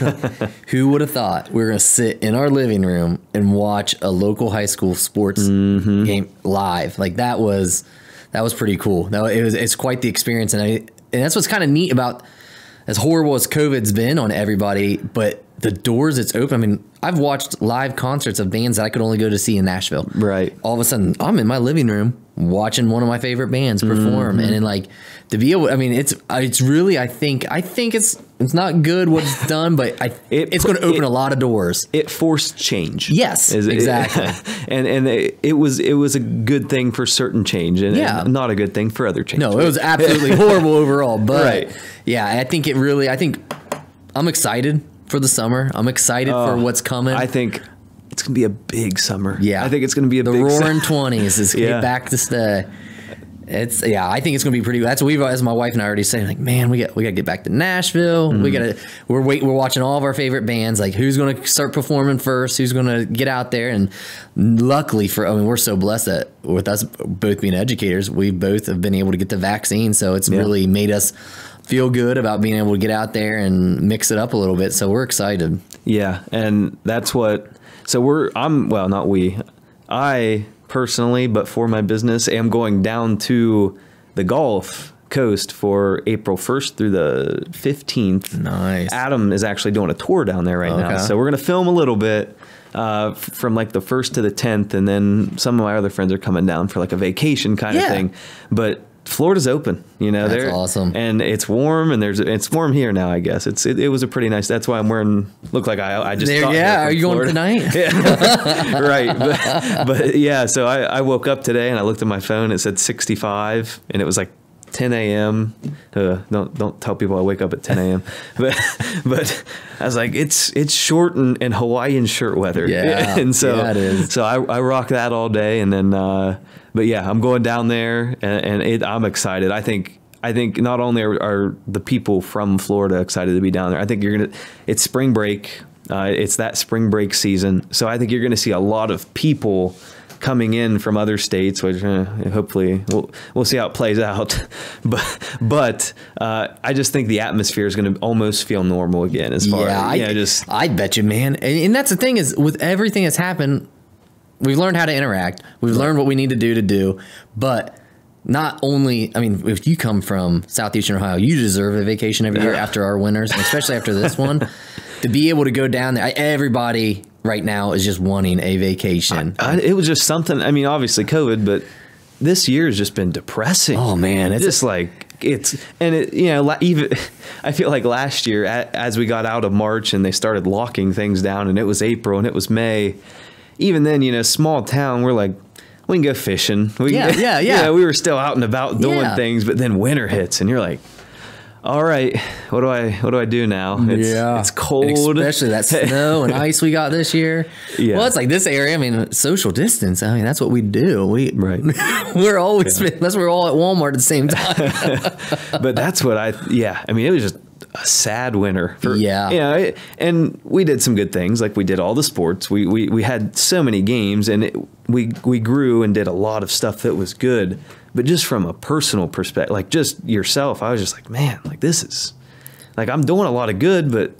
Who would have thought we were going to sit in our living room and watch a local high school sports game live? Like that was pretty cool. It's quite the experience. And that's what's kind of neat about, as horrible as COVID's been on everybody, but the doors it's open. I mean, I've watched live concerts of bands that I could only go to see in Nashville. Right. All of a sudden, I'm in my living room watching one of my favorite bands perform, and then like to be able. I mean, it's really. I think it's not good what it's done, but it's going to open a lot of doors. It forced change. Yes, exactly. And it was a good thing for certain change, and not a good thing for other change. No, it was absolutely horrible overall. But I think I'm excited for the summer. I'm excited for what's coming. I think it's going to be a big summer. Yeah. I think it's going to be a big summer. The Roaring 20s is back to stay. I think it's going to be pretty. That's what as my wife and I already saying, like, man, we got to get back to Nashville. We're watching all of our favorite bands. Like, who's going to start performing first? Who's going to get out there? And luckily we're so blessed that with us both being educators, we both have been able to get the vaccine. So it's really made us feel good about being able to get out there and mix it up a little bit. So we're excited. Yeah. And that's what, I personally, but for my business, am going down to the Gulf Coast for April 1st through the 15th. Nice. Adam is actually doing a tour down there right now. So we're going to film a little bit from like the 1st to the 10th. And then some of my other friends are coming down for like a vacation kind of thing. But Florida's open, That's awesome. And it's warm, and it's warm here now, I guess. It was a pretty nice, that's why I'm wearing, look like I just got here from are you Florida. going tonight? Yeah. Right. But yeah, so I woke up today and I looked at my phone, it said 65, and it was like 10 a.m. Don't tell people I wake up at 10 a.m. But I was like, it's short and Hawaiian shirt weather. Yeah. And so, it is. So I rock that all day, and then, but yeah, I'm going down there, and I'm excited. I think not only are the people from Florida excited to be down there, I think it's spring break. It's that spring break season. So I think you're going to see a lot of people coming in from other states, which hopefully we'll see how it plays out. But I just think the atmosphere is going to almost feel normal again as far as, I bet you, man. And that's the thing is with everything that's happened, we've learned how to interact. We've learned what we need to do. But not only, I mean, if you come from Southeastern Ohio, you deserve a vacation every year after our winters, and especially after this one, to be able to go down there. Everybody right now is just wanting a vacation. It was just something. I mean, obviously COVID, but this year has just been depressing. Oh man, it's just like even I feel like last year as we got out of March and they started locking things down, and it was April and it was May. Even then, small town, we're like, we can go fishing. We were still out and about doing things, but then winter hits, and you're like, all right, what do I do now? It's cold, and especially that snow and ice we got this year. Yeah. Well, it's like this area. I mean, social distance. I mean, that's what we do. We're always unless we're all at Walmart at the same time. But that's what I mean, it was just a sad winter. And we did some good things. Like we did all the sports. We had so many games, and we grew and did a lot of stuff that was good. But just from a personal perspective, like just yourself, I was just like, man, like this is, like I'm doing a lot of good, but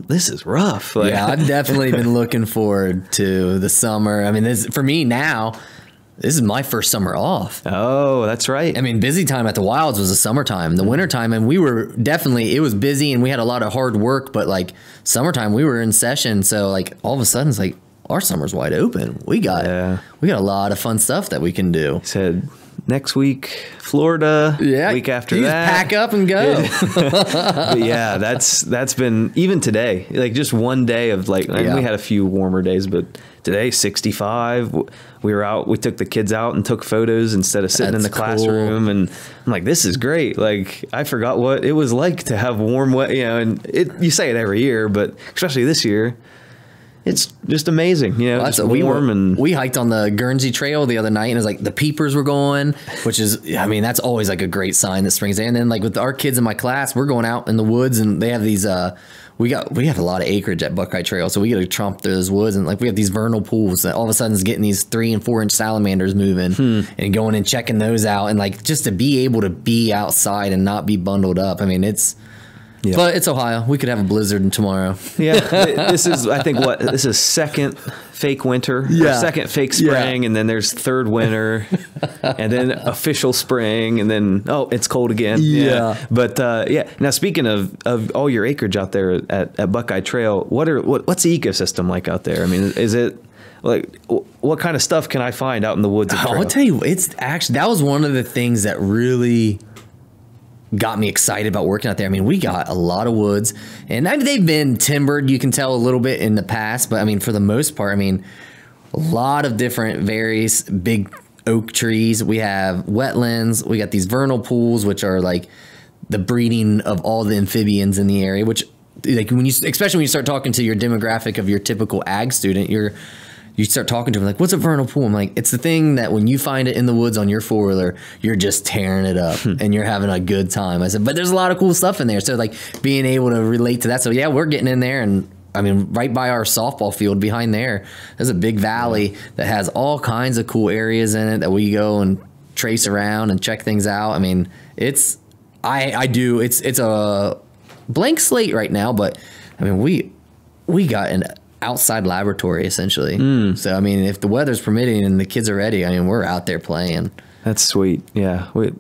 this is rough. Like, I've definitely been looking forward to the summer. I mean, for me now, this is my first summer off. Oh, that's right. I mean, busy time at the Wilds was the summertime, the wintertime, and we were definitely, it was busy and we had a lot of hard work, but like summertime, we were in session. So like all of a sudden it's like our summer's wide open. We got a lot of fun stuff that we can do. Said next week, Florida. Yeah. Week after that, pack up and go. But yeah, that's been even today. Like just one day of like, we had a few warmer days, but today 65. We were out. We took the kids out and took photos instead of sitting in the classroom. And I'm like, this is great. Like I forgot what it was like to have warm, wet. And you say it every year, but especially this year. It's just amazing, just warm. We hiked on the Guernsey Trail the other night, and it was like the peepers were going, which is, I mean, that's always like a great sign that spring's in. And then like with our kids in my class, we're going out in the woods, and they have these, we have a lot of acreage at Buckeye Trail, so we get to tromp through those woods, and like we have these vernal pools that all of a sudden is getting these 3 and 4 inch salamanders moving and going and checking those out, and like just to be able to be outside and not be bundled up. I mean, yeah. But it's Ohio. We could have a blizzard tomorrow. Yeah, this is, I think, this is second fake winter, or second fake spring, and then there's third winter, and then official spring, and then, it's cold again. Yeah. But, now speaking of all your acreage out there at Buckeye Trail, what's the ecosystem like out there? I mean, is it... like, what kind of stuff can I find out in the woods? I'll tell you, that was one of the things that really got me excited about working out there. I mean, we got a lot of woods, and they've been timbered, you can tell a little bit in the past, but I mean, for the most part, I mean, a lot of different various big oak trees. We have wetlands. We got these vernal pools, which are like the breeding of all the amphibians in the area, which like especially when you start talking to your demographic of your typical ag student, you start talking to them like, what's a vernal pool? I'm like, it's the thing that when you find it in the woods on your 4-wheeler, you're just tearing it up and you're having a good time. I said, but there's a lot of cool stuff in there. So like being able to relate to that. So yeah, we're getting in there, and I mean, right by our softball field behind there's a big valley that has all kinds of cool areas in it that we go and trace around and check things out. I mean, it's a blank slate right now, but I mean, we got an outside laboratory essentially. So I mean, if the weather's permitting and the kids are ready, I mean, we're out there playing. That's sweet. Yeah, we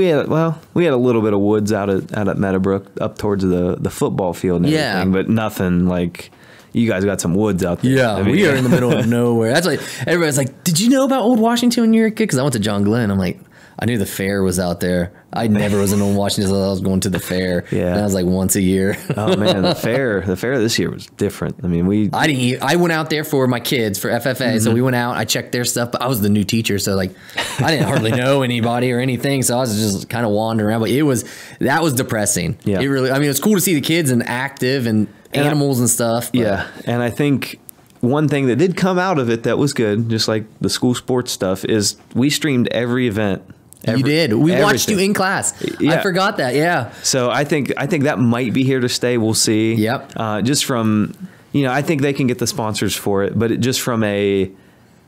had a little bit of woods out at Meadowbrook up towards the football field and everything, but nothing like you guys got some woods out there. Yeah, I mean, we are in the middle of nowhere. That's like everybody's like, did you know about Old Washington when you were a kid? Because I went to John Glenn. I'm like, I knew the fair was out there. I never was in Old Washington until I was going to the fair. Yeah, and that was like once a year. Oh man, the fair this year was different. I mean, I went out there for my kids for FFA, so we went out. I checked their stuff, but I was the new teacher, so like I didn't hardly know anybody or anything. So I was just kind of wandering around. But that was depressing. Yeah, it really. I mean, it was cool to see the kids and active and animals and stuff. But. Yeah, and I think one thing that did come out of it that was good, just like the school sports stuff, is we streamed every event. You did. We watched you in class. Yeah. I forgot that. Yeah. So I think that might be here to stay. We'll see. Yep. Just from, I think they can get the sponsors for it, but just from a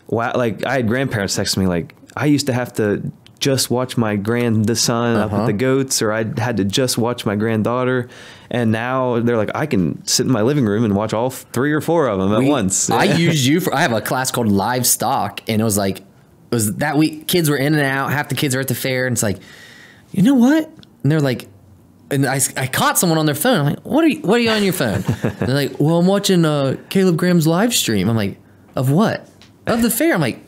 wow, like I had grandparents text me like, I used to have to just watch my grandson up at the goats, or I had to just watch my granddaughter. And now they're like, I can sit in my living room and watch all 3 or 4 of them at once. I have a class called livestock, and it was that week, kids were in and out. Half the kids are at the fair, and it's like, you know what? And they're like, and I caught someone on their phone. I'm like, what are you on your phone? And they're like, well, I'm watching Caleb Graham's live stream. I'm like, of what? Of the fair. I'm like,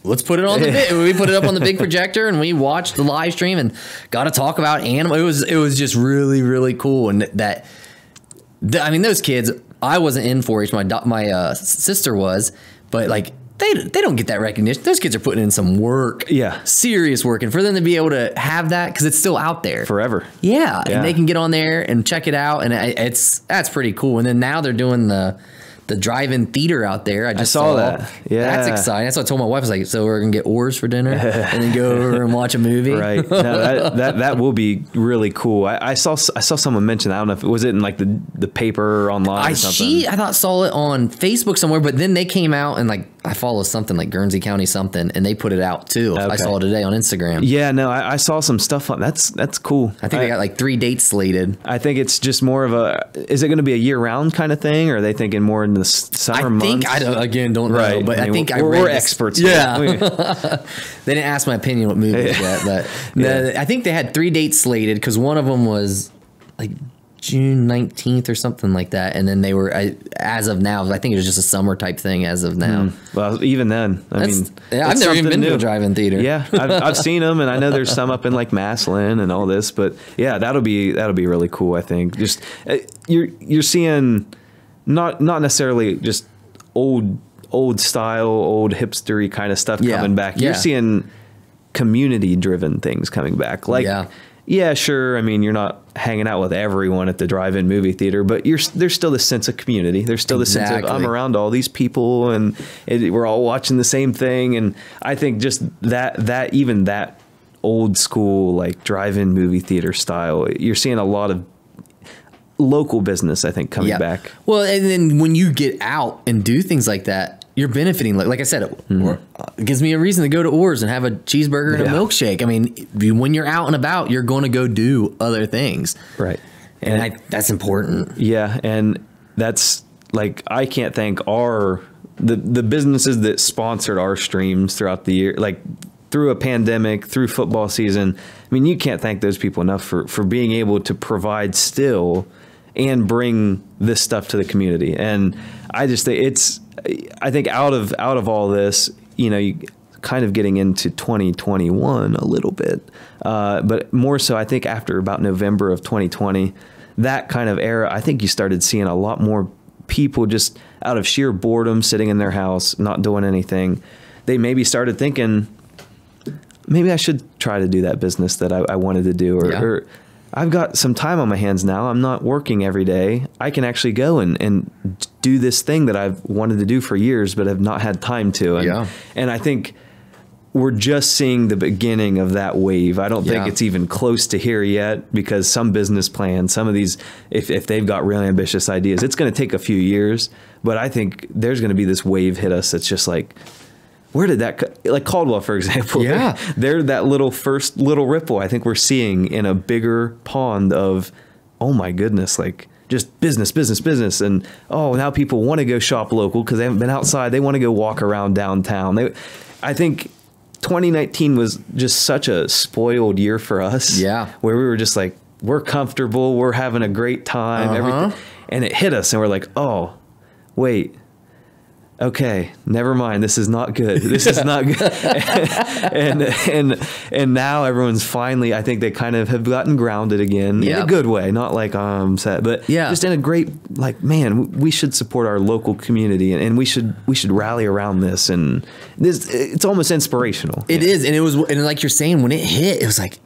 let's put it on the big. We put it up on the big projector, and we watched the live stream and got to talk about animals. It was just really, really cool. And I mean, those kids, I wasn't in 4-H. My sister was, but like they don't get that recognition. Those kids are putting in some work, serious work, and for them to be able to have that, because it's still out there forever. Yeah, and they can get on there and check it out, and that's pretty cool. And then now they're doing the drive-in theater out there. I saw that. Yeah, that's exciting. That's what I told my wife. I was like, so we're gonna get oars for dinner and then go over and watch a movie. Right. No, that will be really cool. I saw someone mention. I don't know if it was in like the paper or online or something. I saw it on Facebook somewhere, but then they came out and like I follow something like Guernsey County something, and they put it out too. Okay. I saw it today on Instagram. Yeah, no, I saw some stuff on that's cool. I think they got like 3 dates slated. I think it's just more of is it going to be a year-round kind of thing, or are they thinking more in the summer months? I don't know, but I think we're experts. Yeah. They didn't ask my opinion what movie yet, but I think they had 3 dates slated, because one of them was like June 19th or something like that, and then they were as of now, I think it was just a summer type thing as of now. Well, even then, I've never even been to a drive-in theater. Yeah, I've seen them, and I know there's some up in like Maslin and all this, but yeah, that'll be really cool. I think just you're seeing not necessarily just old style, old hipstery kind of stuff coming back. You're seeing community-driven things coming back, like. Yeah, sure. I mean, you're not hanging out with everyone at the drive-in movie theater, but there's still this sense of community. There's still this sense of I'm around all these people, and we're all watching the same thing. And I think just that even that old school like drive-in movie theater style, you're seeing a lot of local business, I think, coming back. Well, and then when you get out and do things like that, you're benefiting. Like I said, it gives me a reason to go to Oars and have a cheeseburger and a milkshake. I mean, when you're out and about, you're going to go do other things. Right. And that's important. Yeah. And that's like, I can't thank the businesses that sponsored our streams throughout the year, like through a pandemic, through football season. I mean, you can't thank those people enough for being able to provide still and bring this stuff to the community. And I just think I think out of all this, you kind of getting into 2021 a little bit, but more so, I think after about November of 2020, that kind of era, I think you started seeing a lot more people just out of sheer boredom sitting in their house, not doing anything. They maybe started thinking, maybe I should try to do that business that I wanted to do, or I've got some time on my hands now. I'm not working every day. I can actually go and do this thing that I've wanted to do for years, but have not had time to. And I think we're just seeing the beginning of that wave. I don't think it's even close to here yet, because some business plans, some of these, if they've got really ambitious ideas, it's going to take a few years. But I think there's going to be this wave hit us that's just like, where did that, like Caldwell, for example, they're that first little ripple I think we're seeing in a bigger pond of, oh my goodness, like just business. And now people want to go shop local because they haven't been outside. They want to go walk around downtown. I think 2019 was just such a spoiled year for us. Yeah. Where we were just like, we're comfortable. We're having a great time. Everything. And it hit us and we're like, oh, wait. Okay, never mind. This is not good. This is not good. and now everyone's finally, I think they kind of have gotten grounded again in a good way. Not like I'm sad, but just in a great, like, man, we should support our local community and we should rally around this. And it's almost inspirational. It is. And it was, and like you're saying, when it hit, it was like,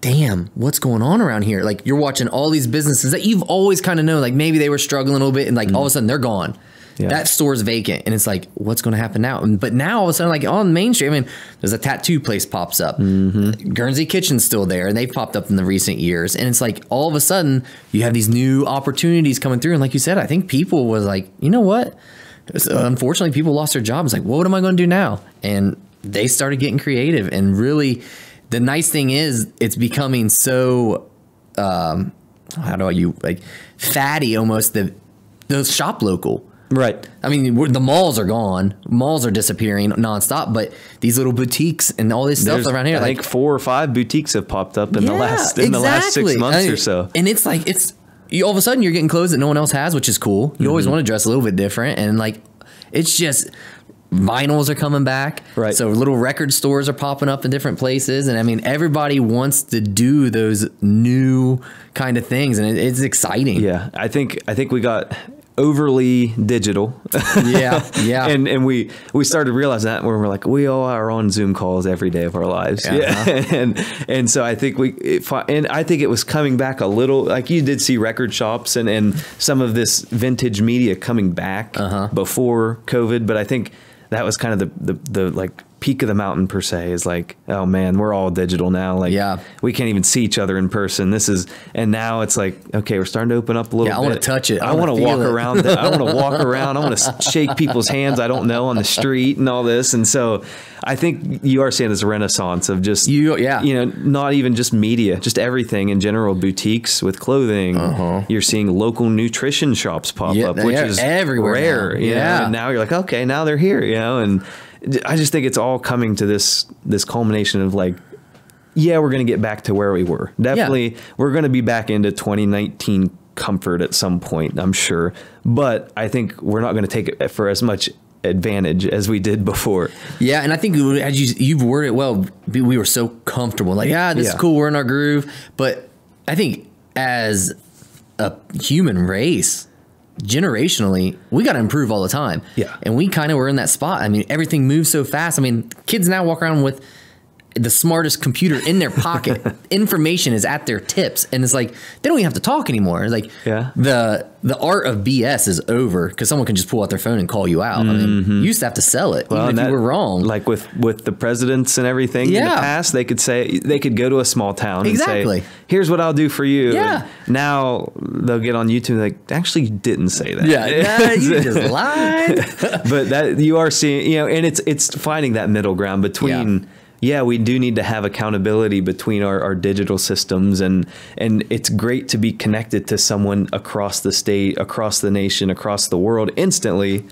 damn, what's going on around here? Like, you're watching all these businesses that you've always kind of known, like maybe they were struggling a little bit and like all of a sudden they're gone. Yeah. That store's vacant, and it's like, what's going to happen now? But now, all of a sudden, like on Main Street, I mean, there's a tattoo place pops up. Guernsey Kitchen's still there, and they've popped up in the recent years. And it's like, all of a sudden, you have these new opportunities coming through. And like you said, I think people was like, you know what? So unfortunately, people lost their jobs. Like, what am I going to do now? And they started getting creative. And really, the nice thing is it's becoming so, fatty almost, the shop local. Right. I mean, the malls are gone. Malls are disappearing nonstop. But these little boutiques and all this stuff around here, I think 4 or 5 boutiques have popped up in the last 6 months or so. And it's like all of a sudden you're getting clothes that no one else has, which is cool. You always want to dress a little bit different, and like it's just vinyls are coming back. Right. So little record stores are popping up in different places, and I mean everybody wants to do those new kind of things, and it's exciting. Yeah, I think we got overly digital. Yeah. And we started realizing that when we're like, we all are on Zoom calls every day of our lives. Yeah. And so I think I think it was coming back a little, like you did see record shops and some of this vintage media coming back before COVID, but I think that was kind of the like peak of the mountain per se, is like, oh man, we're all digital now. Like, we can't even see each other in person. And now it's like, okay, we're starting to open up a little bit. I want to touch it. I want to walk around. I want to walk around. I want to shake people's hands I don't know on the street and all this. And so I think you are seeing this renaissance of just, not even just media, just everything in general, boutiques with clothing. You're seeing local nutrition shops pop up, which is everywhere rare. Now. You know? And now you're like, okay, now they're here, and I just think it's all coming to this culmination of like, we're going to get back to where we were. Definitely, we're going to be back into 2019 comfort at some point, I'm sure. But I think we're not going to take it for as much advantage as we did before. Yeah, and I think as you've worded it well, we were so comfortable. Like, this is cool, we're in our groove. But I think as a human race, generationally, we got to improve all the time. Yeah. And we kind of were in that spot. I mean, everything moves so fast. I mean, kids now walk around with the smartest computer in their pocket. Information is at their tips. And it's like, they don't even have to talk anymore. It's like the art of BS is over because someone can just pull out their phone and call you out. I mean, you used to have to sell it, even if you were wrong. Like with the presidents and everything in the past, they could go to a small town and say, here's what I'll do for you. Yeah. And now they'll get on YouTube and like, actually you didn't say that. Yeah. You just lied. But that you are seeing, and it's finding that middle ground between we do need to have accountability between our digital systems, and it's great to be connected to someone across the state, across the nation, across the world instantly.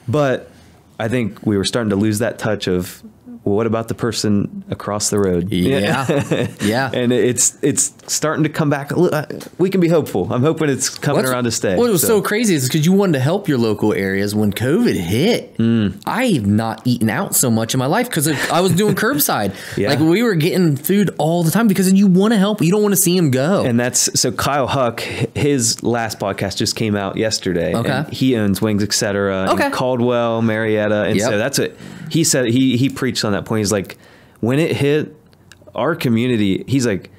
But I think we were starting to lose that touch of, well, what about the person across the road? Yeah. And it's starting to come back. We can be hopeful. I'm hoping it's coming around to stay. What was so crazy is because you wanted to help your local areas. When COVID hit, I've not eaten out so much in my life because I was doing curbside. Like we were getting food all the time because you want to help. You don't want to see him go. And so Kyle Huck, his last podcast just came out yesterday. Okay. And he owns Wings, etc. Okay. Caldwell, Marietta. And so that's what he said. He preached on that point. He's like, when it hit our community, he's like,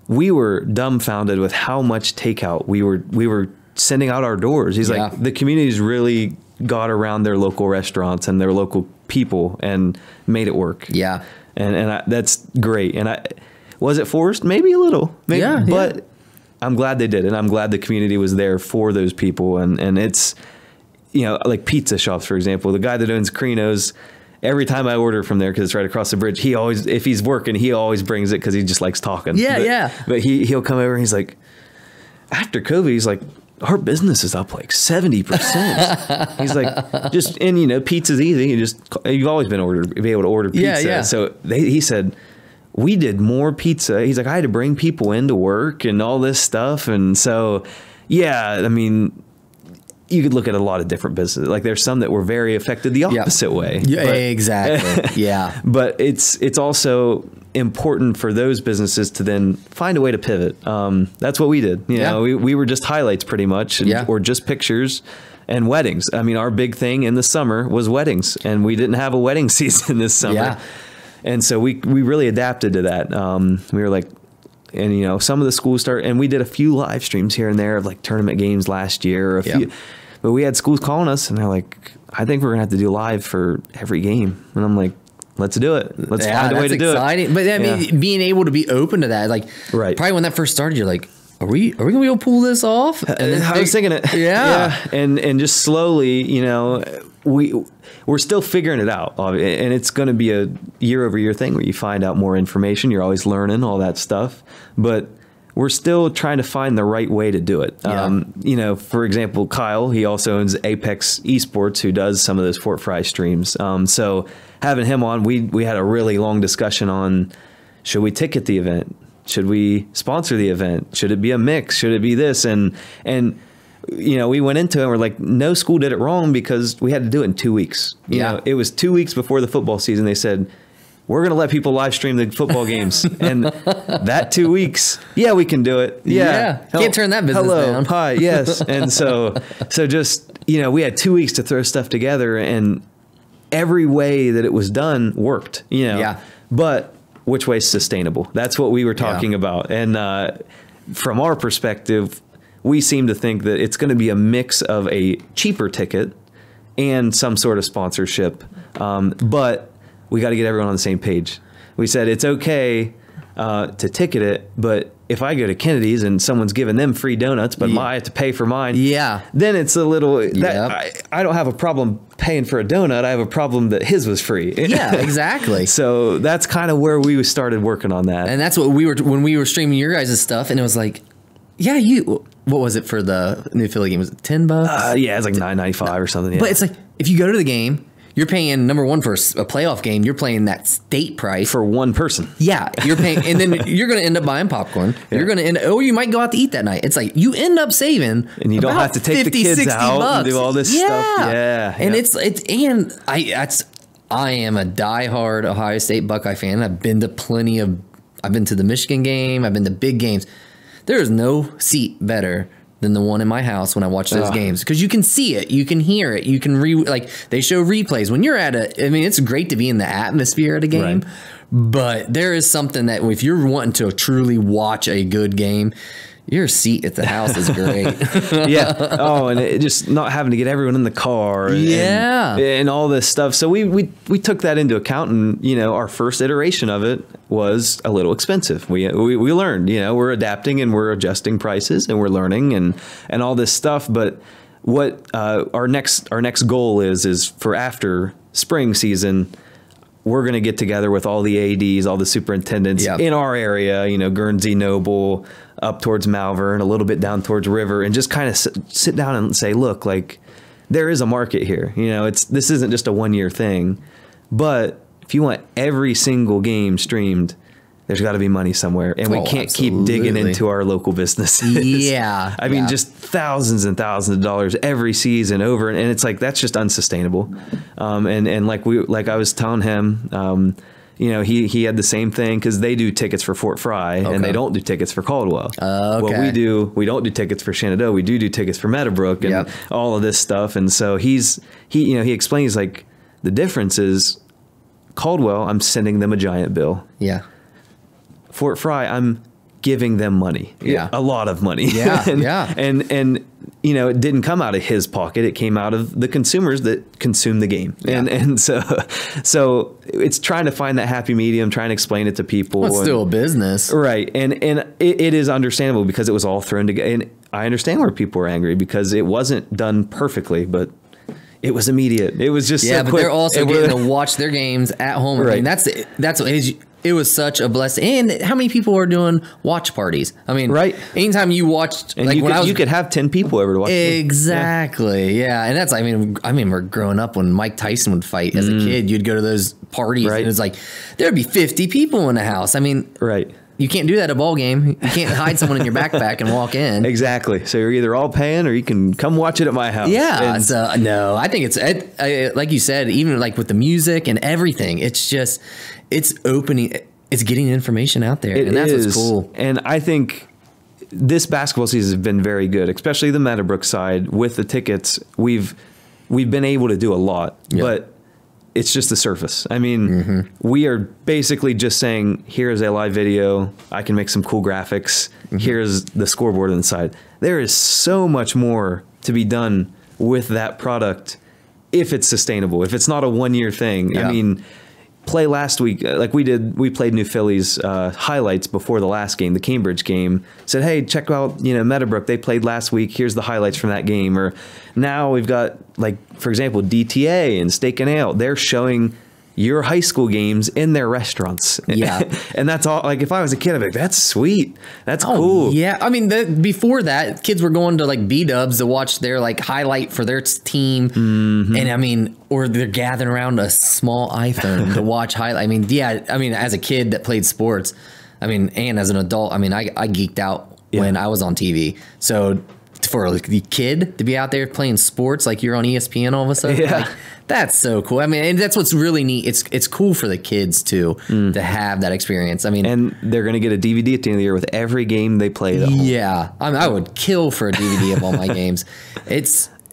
we were dumbfounded with how much takeout we were sending out our doors. He's like, the community's really got around their local restaurants and their local people and made it work. Yeah. And that's great. And was it forced? Maybe a little. Maybe, but I'm glad they did. And I'm glad the community was there for those people. And it's, like pizza shops, for example, the guy that owns Crino's, every time I order from there, because it's right across the bridge, he always, if he's working, he always brings it because he just likes talking. But he'll come over and he's like, after COVID, he's like, our business is up like 70%. He's like, and pizza's easy. You've always been able to order pizza. Yeah. So he said, we did more pizza. He's like, I had to bring people into work and all this stuff. And so, I mean, you could look at a lot of different businesses. Like there's some that were very affected the opposite way. Yeah, exactly. Yeah. But it's also important for those businesses to then find a way to pivot. That's what we did. We were just highlights pretty much, or just pictures and weddings. I mean, our big thing in the summer was weddings, and we didn't have a wedding season this summer. Yeah. And so we really adapted to that. We were like, and some of the schools and we did a few live streams here and there of like tournament games last year, or a few, but we had schools calling us and they're like, I think we're gonna have to do live for every game. And I'm like, let's do it. Let's find a way to do it. But I mean, being able to be open to that, like right. Probably when that first started, you're like, are we gonna be able to pull this off? And then I was thinking it. Yeah. And just slowly, we're still figuring it out, and it's going to be a year-over-year thing where you find out more information. You're always learning all that stuff, but we're still trying to find the right way to do it. Yeah. For example, Kyle, he also owns Apex Esports, who does some of those Fort Fry streams. So having him on, we had a really long discussion on, should we ticket the event? Should we sponsor the event? Should it be a mix? Should it be this? And we went into it and we're like, no school did it wrong because we had to do it in 2 weeks. It was 2 weeks before the football season. They said, we're going to let people live stream the football games. And that 2 weeks, we can do it. Yeah. Can't turn that business down. Hi. Yes. And so just, we had 2 weeks to throw stuff together, and every way that it was done worked, but which way is sustainable? That's what we were talking about. And from our perspective, we seem to think that it's going to be a mix of a cheaper ticket and some sort of sponsorship. But we got to get everyone on the same page. We said it's okay to ticket it, but if I go to Kennedy's and someone's giving them free donuts, but I have to pay for mine, then it's a little, I don't have a problem paying for a donut. I have a problem that his was free. Yeah, exactly. So that's kind of where we started working on that. And that's what when we were streaming your guys' stuff, and it was like, what was it for the new Philly game? Was it $10? Yeah, it's like $9.95 or something. Yeah. But it's like, if you go to the game, you're paying, number one, for a playoff game, you're paying that state price. For one person. Yeah, you're paying, and then you're going to end up buying popcorn. Yeah. You're going to end, or you might go out to eat that night. It's like, you end up saving, and you don't have to take 50, the kids out bucks. And do all this stuff. Yeah. And I am a diehard Ohio State Buckeye fan. I've been to the Michigan game. I've been to big games. There is no seat better than the one in my house when I watch those games, because you can see it, you can hear it, you can they show replays when you're it's great to be in the atmosphere at a game, right. But there is something that if you're wanting to truly watch a good game, your seat at the house is great. Yeah. Oh, and just not having to get everyone in the car. And all this stuff. So we took that into account, and our first iteration of it was a little expensive. We learned. We're adapting and we're adjusting prices and we're learning and all this stuff. But what our next goal is for after spring season, we're going to get together with all the ADs, all the superintendents in our area, Guernsey, Noble, up towards Malvern, a little bit down towards River, and just kind of sit down and say, look, there is a market here. This isn't just a 1 year thing, but if you want every single game streamed, there's got to be money somewhere, and we can't keep digging into our local businesses. Yeah. I mean, just thousands and thousands of dollars every season over, and it's like, that's just unsustainable. And like I was telling him, he had the same thing, because they do tickets for Fort Fry, and they don't do tickets for Caldwell. What we don't do tickets for Shenandoah. We do tickets for Meadowbrook and all of this stuff. And so he explains, the difference is Caldwell, I'm sending them a giant bill. Yeah. Fort Fry, I'm giving them money. Yeah. A lot of money. Yeah. And it didn't come out of his pocket. It came out of the consumers that consume the game. Yeah. And so it's trying to find that happy medium, trying to explain it to people. Well, it's still a business. Right. And it is understandable, because it was all thrown together. And I understand where people are angry, because it wasn't done perfectly, but it was immediate. It was just so but quick. They're also getting to watch their games at home. Right. I mean, that's what it is. It was such a blessing. And how many people are doing watch parties? I mean, right. Anytime you watched, and you could have 10 people over to watch. Exactly. Yeah. And that's, I mean, we're growing up when Mike Tyson would fight as a kid. You'd go to those parties, and it's like there'd be 50 people in the house. I mean, right. You can't do that at a ball game. You can't hide someone in your backpack and walk in. Exactly. So you're either all paying, or you can come watch it at my house. Yeah. No, I think it's like you said, even with the music and everything, it's opening, it's getting information out there. And that's what's cool. And I think this basketball season has been very good, especially the Meadowbrook side with the tickets. We've been able to do a lot, but it's just the surface. I mean, we are basically just saying, here's a live video. I can make some cool graphics. Here's the scoreboard on the side. There is so much more to be done with that product if it's sustainable, if it's not a 1 year thing. I mean, play last week, like we played New Philly's highlights before the last game, the Cambridge game. Said, hey, check out Meadowbrook. They played last week. Here's the highlights from that game. Or now we've got, like, for example, DTA and Steak and Ale. They're showing your high school games in their restaurants. Yeah. And that's all. Like, if I was a kid, I'd be like, that's sweet. That's cool. Yeah. I mean, before that, kids were going to like B-dubs to watch their like highlight for their team. Mm-hmm. And I mean, or they're gathering around a small iPhone to watch highlight. I mean, yeah. I mean, as a kid that played sports, I mean, and as an adult, I mean, I geeked out when I was on TV. So for like the kid to be out there playing sports, like you're on ESPN all of a sudden, like, that's so cool. I mean, and that's what's really neat. It's cool for the kids too to have that experience. I mean, and they're going to get a DVD at the end of the year with every game they played at home. Yeah, I mean, I would kill for a DVD of all my games.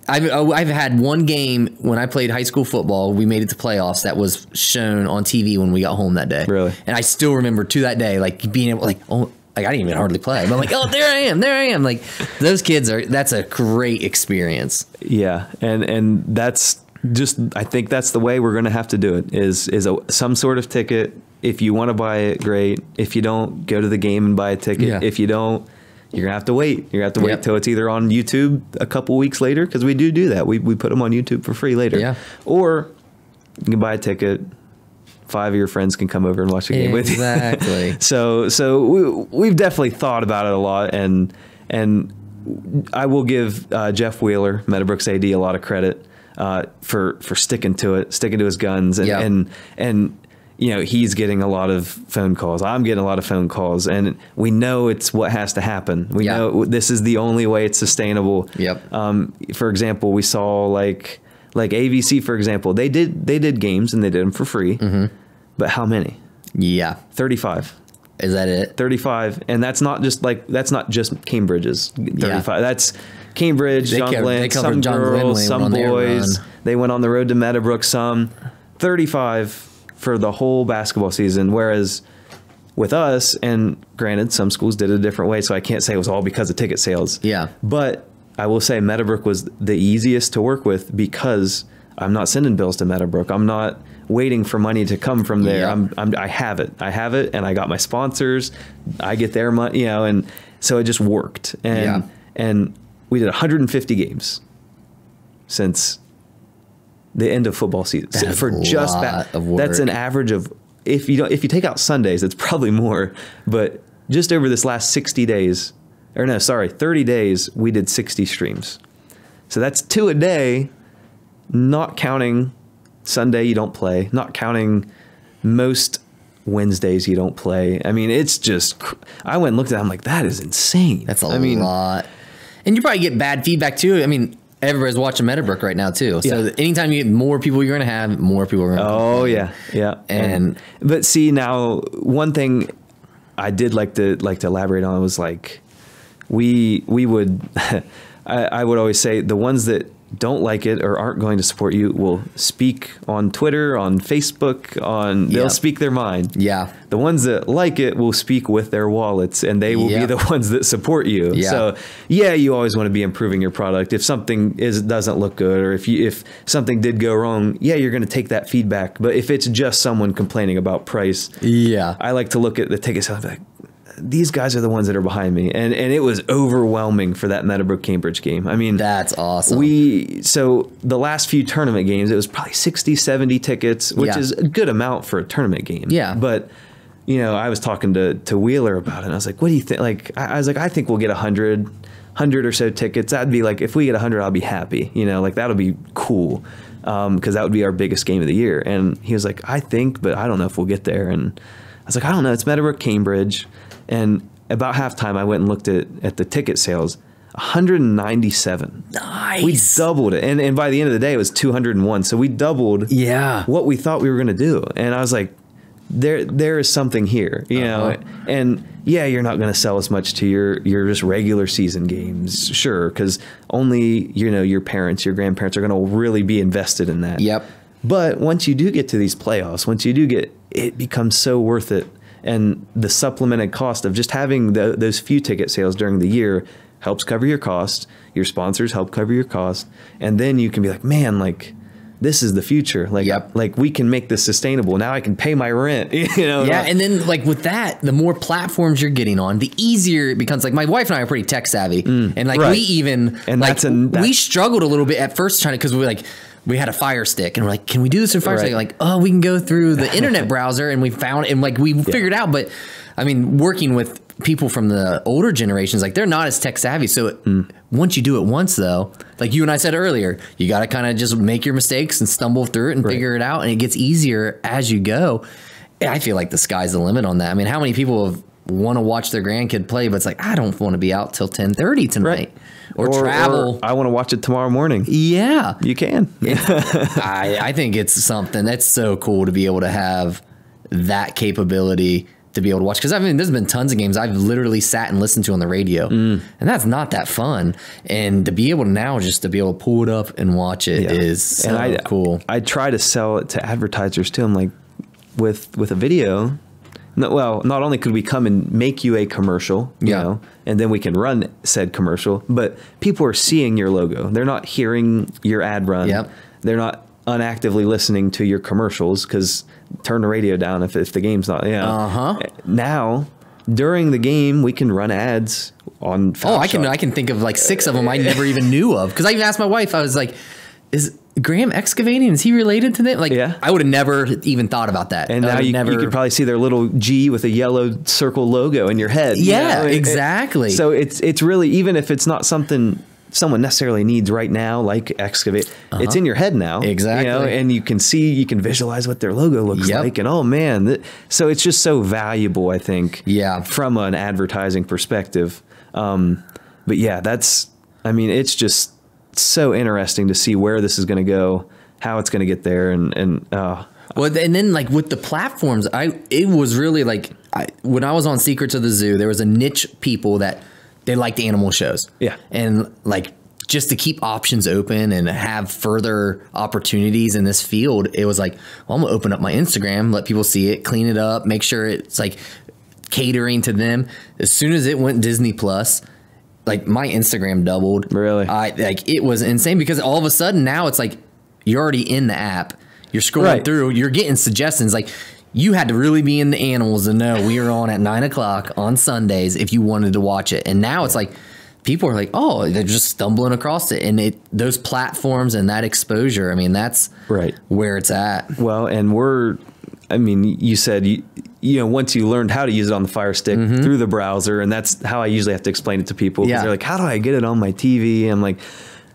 I've had one game when I played high school football. We made it to playoffs that was shown on TV when we got home that day. Really? And I still remember to that day, like being able, like, oh. Like I didn't even hardly play. But I'm like, oh, there I am. Like those kids that's a great experience. Yeah. And that's just, I think that's the way we're going to have to do it is some sort of ticket. If you want to buy it, great. If you don't, go to the game and buy a ticket. Yeah. If you don't, you're going to have to wait. You're going to have to wait till it's either on YouTube a couple weeks later. Cause we do that. We put them on YouTube for free later. Yeah. Or you can buy a ticket. 5 of your friends can come over and watch the game with you. Exactly. So we've definitely thought about it a lot, and I will give Jeff Wheeler, Meadowbrook's AD, a lot of credit for sticking to his guns, and he's getting a lot of phone calls. I'm getting a lot of phone calls, and we know it's what has to happen. We know this is the only way it's sustainable. Yep. For example, we saw like AVC, for example, they did games and they did them for free. Mm-hmm. But how many? Yeah. 35. Is that it? 35. And that's not just Cambridge's 35. Yeah. That's Cambridge, John Glenn, some girls, some boys. They went on the road to Meadowbrook, some 35 for the whole basketball season. Whereas with us, and granted, some schools did it a different way, so I can't say it was all because of ticket sales. Yeah. But I will say Meadowbrook was the easiest to work with because I'm not sending bills to Meadowbrook. I'm not waiting for money to come from there. I have it, and I got my sponsors. I get their money, and so it just worked. And we did 150 games since the end of football season. That's for just that. That's an average of, if you take out Sundays, it's probably more, but just over this last 30 days, we did 60 streams. So that's 2 a day, not counting Sunday you don't play, not counting most Wednesdays you don't play. I mean, it's just, I went and looked at it, I'm like, that is insane. That's a lot. And you probably get bad feedback too. I mean, everybody's watching Meadowbrook right now too. So anytime you get more people you're going to have, more people are going to Oh, yeah. But see, now, one thing I did like to elaborate on was like, we would, I would always say the ones that don't like it or aren't going to support you will speak on Twitter, on Facebook, they'll speak their mind. Yeah. The ones that like it will speak with their wallets, and they will be the ones that support you. Yeah. So you always want to be improving your product. If something doesn't look good, or if something did go wrong, you're going to take that feedback. But if it's just someone complaining about price, I like to look at the tickets and be like, these guys are the ones that are behind me. And it was overwhelming for that Meadowbrook Cambridge game. I mean, that's awesome. So the last few tournament games, it was probably 60, 70 tickets, which is a good amount for a tournament game. Yeah. But, I was talking to Wheeler about it, and I was like, what do you think? Like, I was like, I think we'll get 100 or so tickets. That'd be like, if we get 100, I'll be happy. Like, that'll be cool. Because that would be our biggest game of the year. And he was like, I think, but I don't know if we'll get there. And I was like, I don't know. It's Meadowbrook Cambridge. And about halftime, I went and looked at the ticket sales, 197. Nice. We doubled it. And by the end of the day, it was 201. So we doubled what we thought we were going to do. And I was like, there is something here, and you're not going to sell as much to your just regular season games. Sure. Because only, your parents, your grandparents are going to really be invested in that. Yep. But once you do get to these playoffs, it becomes so worth it. And the supplemented cost of just having those few ticket sales during the year helps cover your cost. Your sponsors help cover your cost. And then you can be like, man, like this is the future. Like, like we can make this sustainable. Now I can pay my rent, you know? Yeah. And then like with that, the more platforms you're getting on, the easier it becomes. Like my wife and I are pretty tech savvy, and like we even, and like we struggled a little bit at first trying to, cause we had a Fire Stick and we're like, can we do this in Fire Stick? Like, oh, we can go through the internet browser, and we found, and like we figured out, but I mean, working with people from the older generations, like they're not as tech savvy. So once you do it once though, like you and I said earlier, you got to kind of just make your mistakes and stumble through it and figure it out. And it gets easier as you go. And I feel like the sky's the limit on that. I mean, how many people want to watch their grandkid play, but it's like, I don't want to be out till 10:30 tonight or travel. Or I want to watch it tomorrow morning. Yeah, you can. I think it's something that's so cool to be able to have that capability to be able to watch. Because I mean, there's been tons of games I've literally sat and listened to on the radio, and that's not that fun. And to be able to now just to be able to pull it up and watch it is so cool. I try to sell it to advertisers too. I'm like, with a video, well, not only could we come and make you a commercial, you know, and then we can run said commercial, but people are seeing your logo. They're not hearing your ad run. They're not unactively listening to your commercials, because turn the radio down if the game's not, Now, during the game, we can run ads on Foul I can think of like 6 of them I never even knew of. Because I even asked my wife, I was like, is Graham Excavating, is he related to that? Like, I would have never even thought about that. And now you could probably see their little G with a yellow circle logo in your head. Yeah, you know? Exactly. So it's really, even if it's not something someone necessarily needs right now, like Excavate, it's in your head now. Exactly. You know, and you can visualize what their logo looks like. And oh man, so it's just so valuable, I think, from an advertising perspective. But yeah, it's just so interesting to see where this is going to go, how it's going to get there. And then like with the platforms, it was really like, when I was on Secrets of the Zoo, there was a niche people that they liked animal shows. Yeah. And like, just to keep options open and have further opportunities in this field, it was like, well, I'm gonna open up my Instagram, let people see it, clean it up, make sure it's like catering to them. As soon as it went Disney Plus, like my Instagram doubled. Really? Like it was insane, because all of a sudden now it's like you're already in the app, you're scrolling through, you're getting suggestions. Like, you had to really be in the animals to know we are on at 9 o'clock on Sundays if you wanted to watch it. And now it's like, people are like, oh, they're just stumbling across it. And those platforms and that exposure, I mean, that's where it's at. Well, and you said, you know, once you learned how to use it on the Fire Stick through the browser, and that's how I usually have to explain it to people. Because they're like, how do I get it on my TV? I'm like,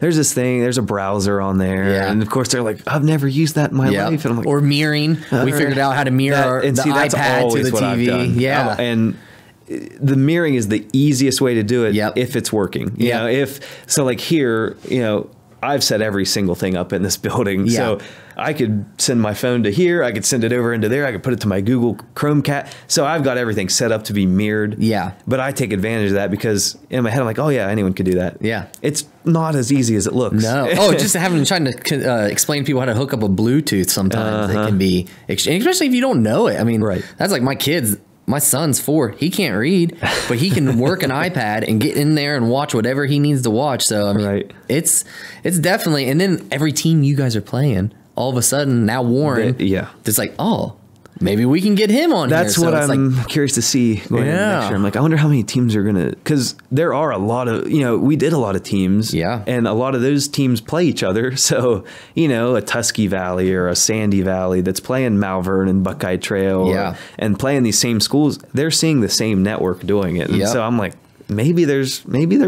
there's this thing, there's a browser on there. Yeah. And of course they're like, I've never used that in my life. And I'm like, or mirroring. We figured out how to mirror the iPad to the TV. Yeah. And the mirroring is the easiest way to do it if it's working. You know, so like here, you know, I've set every single thing up in this building. So I could send my phone to here. I could send it over into there. I could put it to my Google Chromecast. So I've got everything set up to be mirrored. Yeah. But I take advantage of that, because in my head, I'm like, oh yeah, anyone could do that. Yeah. It's not as easy as it looks. No. Just trying to explain to people how to hook up a Bluetooth sometimes. It can be, especially if you don't know it. I mean, that's like my kids. My son's 4. He can't read, but he can work an iPad and get in there and watch whatever he needs to watch. So, I mean, it's definitely, and then every team you guys are playing, all of a sudden now Warren, it's like, oh, maybe we can get him on. That's here. what I'm curious to see going into next year. I'm like, I wonder how many teams are gonna, because there are a lot of, you know, we did a lot of teams, and a lot of those teams play each other. So, you know, a Tusky Valley or a Sandy Valley that's playing Malvern and Buckeye Trail, and playing these same schools, they're seeing the same network doing it. And so I'm like, maybe they're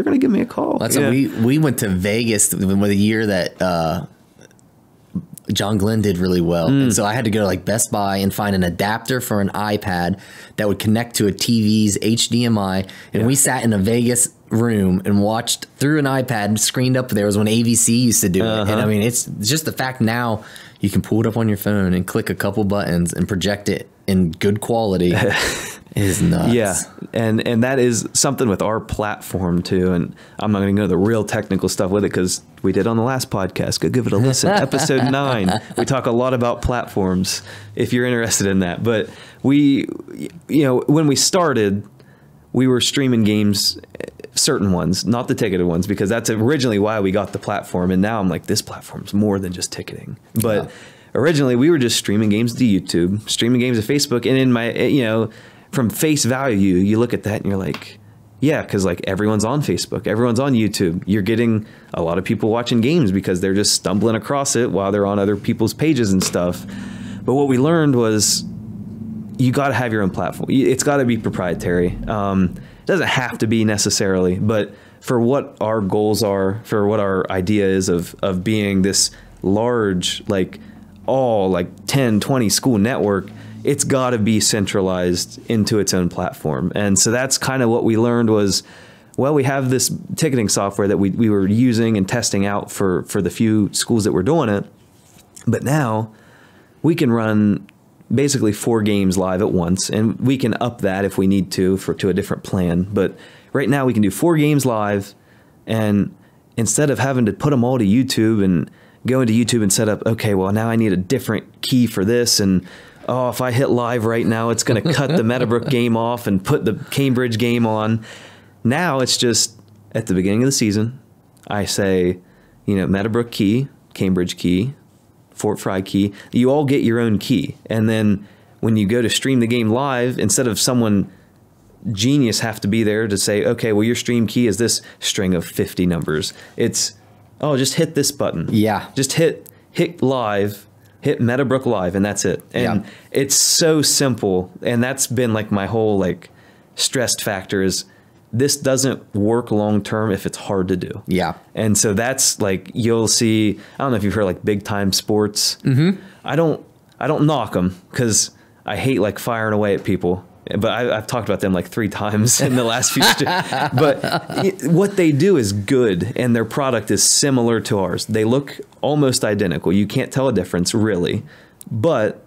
gonna give me a call. That's what we went to Vegas with a year that John Glenn did really well. And so I had to go to like Best Buy and find an adapter for an iPad that would connect to a TV's HDMI. And we sat in a Vegas room and watched through an iPad screened up. There was when ABC used to do it. And I mean, it's just the fact now you can pull it up on your phone and click a couple buttons and project it in good quality. Is nuts. Yeah, and that is something with our platform too. And I'm not going to go into the real technical stuff with it, because we did on the last podcast. Go give it a listen. Episode 9. We talk a lot about platforms if you're interested in that. But we, you know, when we started, we were streaming games, certain ones, not the ticketed ones, because that's originally why we got the platform. And now I'm like, this platform's more than just ticketing. But originally we were just streaming games to YouTube, streaming games to Facebook. And in my, from face value, you look at that and you're like, yeah, because like everyone's on Facebook, everyone's on YouTube. You're getting a lot of people watching games because they're just stumbling across it while they're on other people's pages and stuff. But what we learned was you got to have your own platform. It's got to be proprietary. It doesn't have to be necessarily, but for what our goals are, for what our idea is of being this large, like 10, 20 school network, it's got to be centralized into its own platform. And so that's kind of what we learned was, well, we have this ticketing software that we were using and testing out for the few schools that were doing it. But now we can run basically 4 games live at once, and we can up that if we need to a different plan. But right now we can do 4 games live, and instead of having to put them all to YouTube and go into YouTube and set up, okay, well, now I need a different key for this, and oh, if I hit live right now, it's going to cut the Meadowbrook game off and put the Cambridge game on. Now it's just at the beginning of the season, I say, Meadowbrook key, Cambridge key, Fort Fry key. You all get your own key. And then when you go to stream the game live, instead of someone genius have to be there to say, okay, well, your stream key is this string of 50 numbers. It's, just hit this button. Yeah. Just hit live, hit Meadowbrook live, and that's it. And it's so simple. And that's been like my whole like stressed factor is this doesn't work long term if it's hard to do. Yeah. And so that's like, you'll see, I don't know if you've heard like big time sports. Mm-hmm. I don't knock them because I hate like firing away at people. But I've talked about them like 3 times in the last few. But what they do is good, and their product is similar to ours. They look almost identical. You can't tell a difference really. But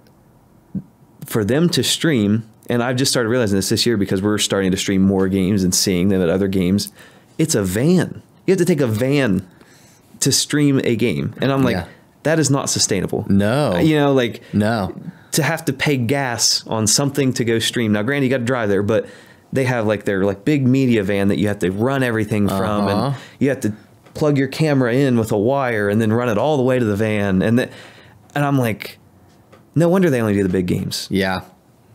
for them to stream, and I've just started realizing this year because we're starting to stream more games and seeing them at other games, it's a van. You have to take a van to stream a game. And I'm like, that is not sustainable. No. No. To have to pay gas on something to go stream. Now, granted, you got to drive there, but they have like their like big media van that you have to run everything from, and you have to plug your camera in with a wire and then run it all the way to the van. And I'm like, no wonder they only do the big games. Yeah.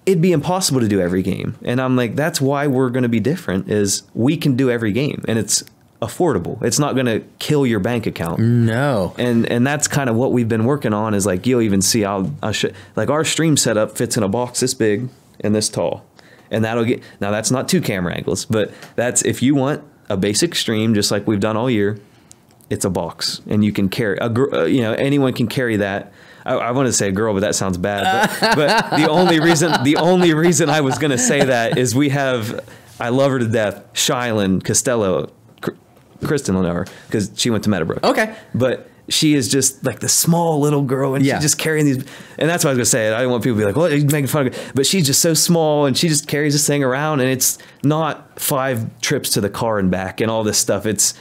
It'd be impossible to do every game. And I'm like, that's why we're going to be different is we can do every game, and it's affordable. It's not going to kill your bank account. No. And that's kind of what we've been working on is like, you'll even see, I'll show, like our stream setup fits in a box this big and this tall. And that'll get, now that's not 2 camera angles, but that's, if you want a basic stream, just like we've done all year, it's a box, and you can carry anyone can carry that. I want to say girl, but that sounds bad. But the only reason I was going to say that is I love her to death. Shylin Costello, Kristen will know her because she went to Meadowbrook. Okay. But she is just like the small little girl, and she's just carrying these. And that's what I was going to say. I didn't want people to be like, well, you're making fun of it. But she's just so small, and she just carries this thing around, and it's not 5 trips to the car and back and all this stuff. It's,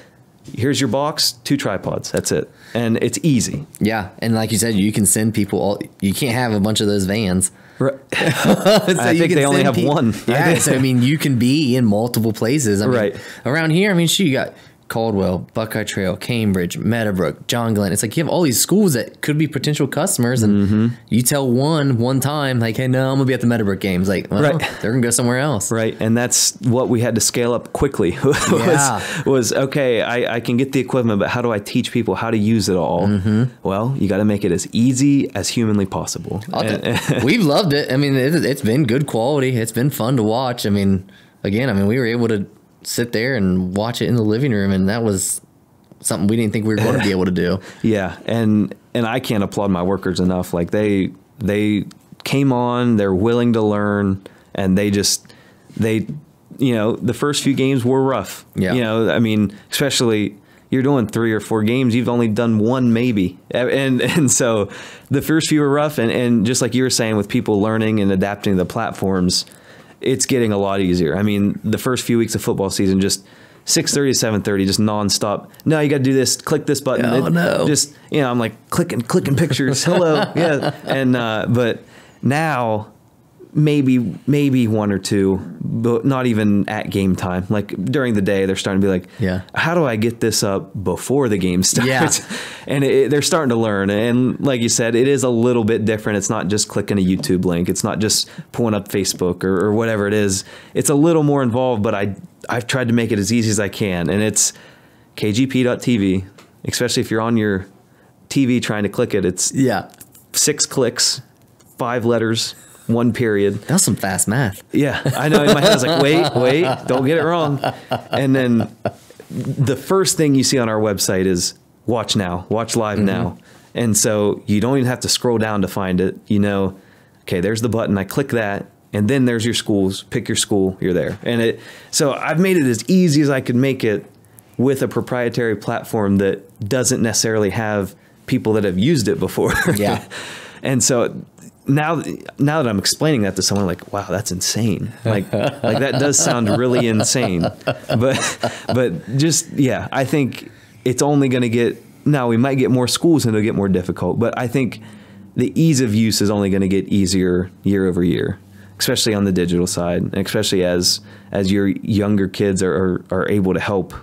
here's your box, 2 tripods. That's it. And it's easy. Yeah. And like you said, you can send people you can't have a bunch of those vans. Right. So I think they only have one. Yeah. So, I mean, you can be in multiple places. I mean, around here, I mean, you got Caldwell, Buckeye Trail, Cambridge, Meadowbrook, John Glenn. It's like you have all these schools that could be potential customers, and you tell one time, like, hey, no, I'm gonna be at the Meadowbrook games. Like, well, they're gonna go somewhere else. Right. And that's what we had to scale up quickly. was okay, I can get the equipment, but how do I teach people how to use it all? Well, you got to make it as easy as humanly possible. We've loved it. I mean, it's been good quality. It's been fun to watch. I mean, again, we were able to sit there and watch it in the living room, and that was something we didn't think we were going to be able to do. Yeah, and I can't applaud my workers enough. Like they came on, they're willing to learn, and they the first few games were rough. Yeah. I mean, especially you're doing 3 or 4 games, you've only done 1 maybe. And so the first few were rough, and just like you were saying with people learning and adapting to the platforms, it's getting a lot easier. I mean, the first few weeks of football season, just 6:30 to 7:30, just nonstop. No, you got to do this. Click this button. No. Just, I'm like clicking pictures. Hello. Yeah. And, but now maybe one or two, but not even at game time. Like during the day, they're starting to be like, how do I get this up before the game starts? Yeah. And they're starting to learn. And like you said, it is a little bit different. It's not just clicking a YouTube link. It's not just pulling up Facebook or whatever it is. It's a little more involved, but I've tried to make it as easy as I can. And it's kgp.tv, especially if you're on your TV trying to click it. It's 6 clicks, 5 letters, 1 period. That's some fast math. Yeah, I know. In my head, I was like, wait, don't get it wrong. And then the first thing you see on our website is watch now, watch live now. And so you don't even have to scroll down to find it. You know, okay, there's the button. I click that, and then there's your schools. Pick your school. You're there. And so I've made it as easy as I could make it with a proprietary platform that doesn't necessarily have people that have used it before. Yeah. And so now that I'm explaining that to someone, like, wow, that's insane. Like that does sound really insane. But just, I think it's only going to get, now we might get more schools and it'll get more difficult, but I think the ease of use is only going to get easier year over year, especially on the digital side, and especially as your younger kids are able to help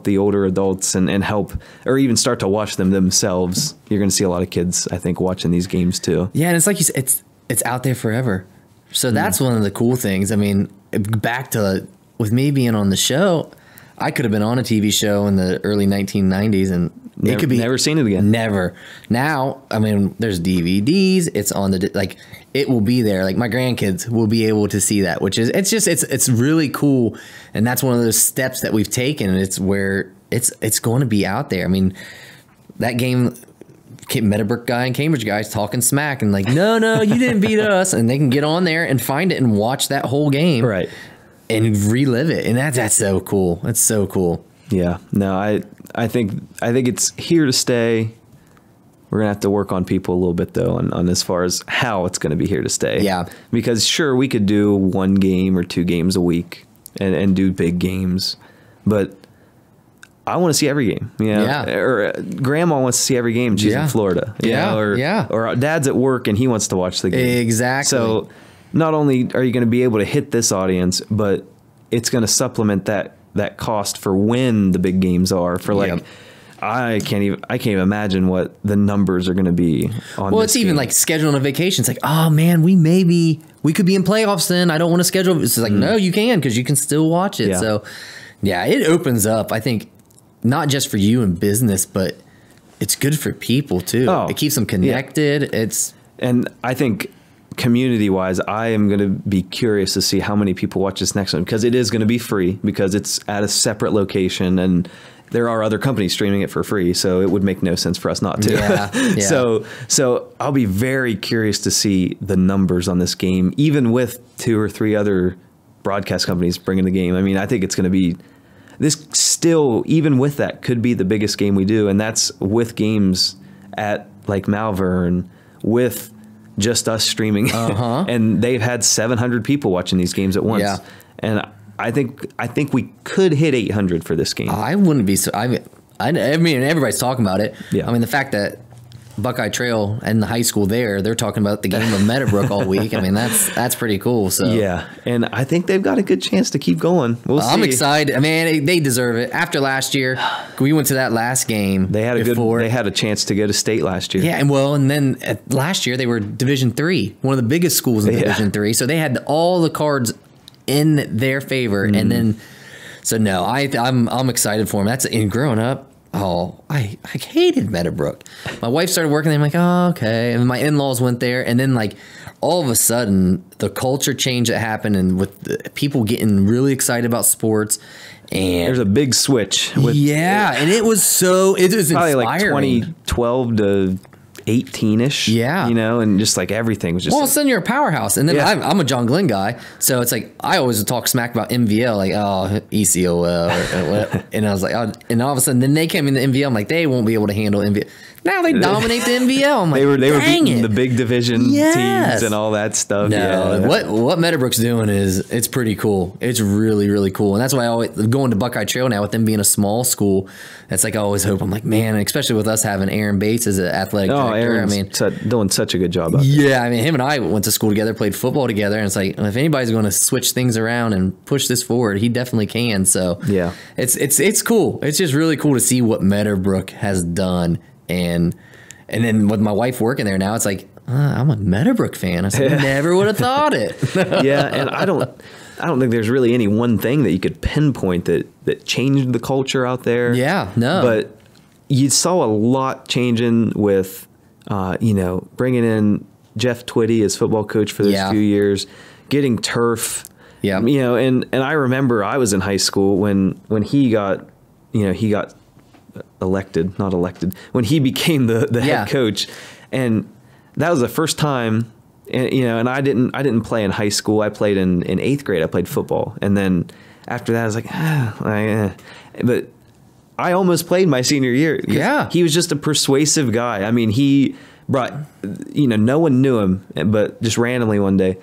the older adults and help, or even start to watch them themselves. You're going to see a lot of kids, I think, watching these games too. Yeah, and it's like you said, it's out there forever. So that's one of the cool things. I mean, back to with me being on the show, I could have been on a TV show in the early 1990s, and it could be never seen it again. Never. Now, I mean, there's DVDs. It's on it will be there. Like my grandkids will be able to see that, which is it's really cool. And that's one of those steps that we've taken. And it's where it's going to be out there. I mean, that game, Meadowbrook guy and Cambridge guys talking smack and like, no, you didn't beat us, and they can get on there and find it and watch that whole game, right, and relive it. And that's so cool. That's so cool. Yeah. No, I think it's here to stay. We're gonna have to work on people a little bit though, on as far as how it's gonna be here to stay. Yeah. Because sure, we could do 1 game or 2 games a week and do big games, but I want to see every game. Yeah. Or grandma wants to see every game. She's in Florida. Or dad's at work and he wants to watch the game. Exactly. So not only are you going to be able to hit this audience, but it's going to supplement that cost for when the big games are. For like, I can't even imagine what the numbers are going to be on. Well, it's game. even like scheduling a vacation. It's like, oh man, we could be in playoffs then. I don't want to schedule. It's like, no, you can, because you can still watch it. Yeah. So yeah, it opens up, I think, not just for you in business, but it's good for people too. Oh, it keeps them connected. Yeah. And I think community wise, I am going to be curious to see how many people watch this next one, because it is going to be free, because it's at a separate location and there are other companies streaming it for free. So it would make no sense for us not to. Yeah. So I'll be very curious to see the numbers on this game, even with 2 or 3 other broadcast companies bringing the game. I mean, I think it's going to be, this still, even with that, could be the biggest game we do. And that's with games at like Malvern, with just us streaming. And they've had 700 people watching these games at once. Yeah. And I think we could hit 800 for this game. I wouldn't be so. I mean, everybody's talking about it. Yeah. I mean, the fact that Buckeye Trail and the high school they're talking about the game of Meadowbrook all week. I mean, that's pretty cool. So yeah, and I think they've got a good chance to keep going. We'll see. I'm excited. I mean, they deserve it. After last year, we went to that last game. They had they had a chance to go to state last year. Yeah, and then last year they were Division III, one of the biggest schools in Division III. So they had all the cards in their favor, and then so no, I'm excited for them. That's in growing up. Oh, I hated Meadowbrook. My wife started working there. I'm like, oh, okay. And my in-laws went there. And then, like, all of a sudden, the culture change that happened, and with the people getting really excited about sports. And there's a big switch. And it was probably inspiring. Like 2012 to 18-ish. Yeah. You know, and just like everything was just. Well, sudden you're a powerhouse. And then I'm a John Glenn guy. So it's like, I always talk smack about MVL, like, oh, ECOL. And I was like, oh, and all of a sudden, then they came into MVL. I'm like, they won't be able to handle MVL. Now they dominate the NBL. I'm like, they were dang beating it. the big division Yes. teams and all that stuff. No, Yeah. what Meadowbrook's doing it's pretty cool. It's really, really cool. And that's why I always going to Buckeye Trail now with them being a small school. That's like I always hope. I'm like, man, especially with us having Aaron Bates as an athletic director. Aaron's doing such a good job out there. Yeah, I mean, him and I went to school together, played football together, and it's like, if anybody's going to switch things around and push this forward, he definitely can. So Yeah. it's cool. It's just really cool to see what Meadowbrook has done, and then with my wife working there now, it's like I'm a Meadowbrook fan. I said, never would have thought it. Yeah, and I don't think there's really any one thing that you could pinpoint that changed the culture out there. Yeah, no. But you saw a lot changing with, bringing in Jeff Twitty as football coach for those few years, getting turf. Yeah. And I remember I was in high school when he got elected, not elected, when he became the head coach. And that was the first time, and I didn't play in high school. I played in 8th grade. I played football. And then after that, I was like, but I almost played my senior year. Yeah. He was just a persuasive guy. I mean, he brought, no one knew him, but just randomly one day,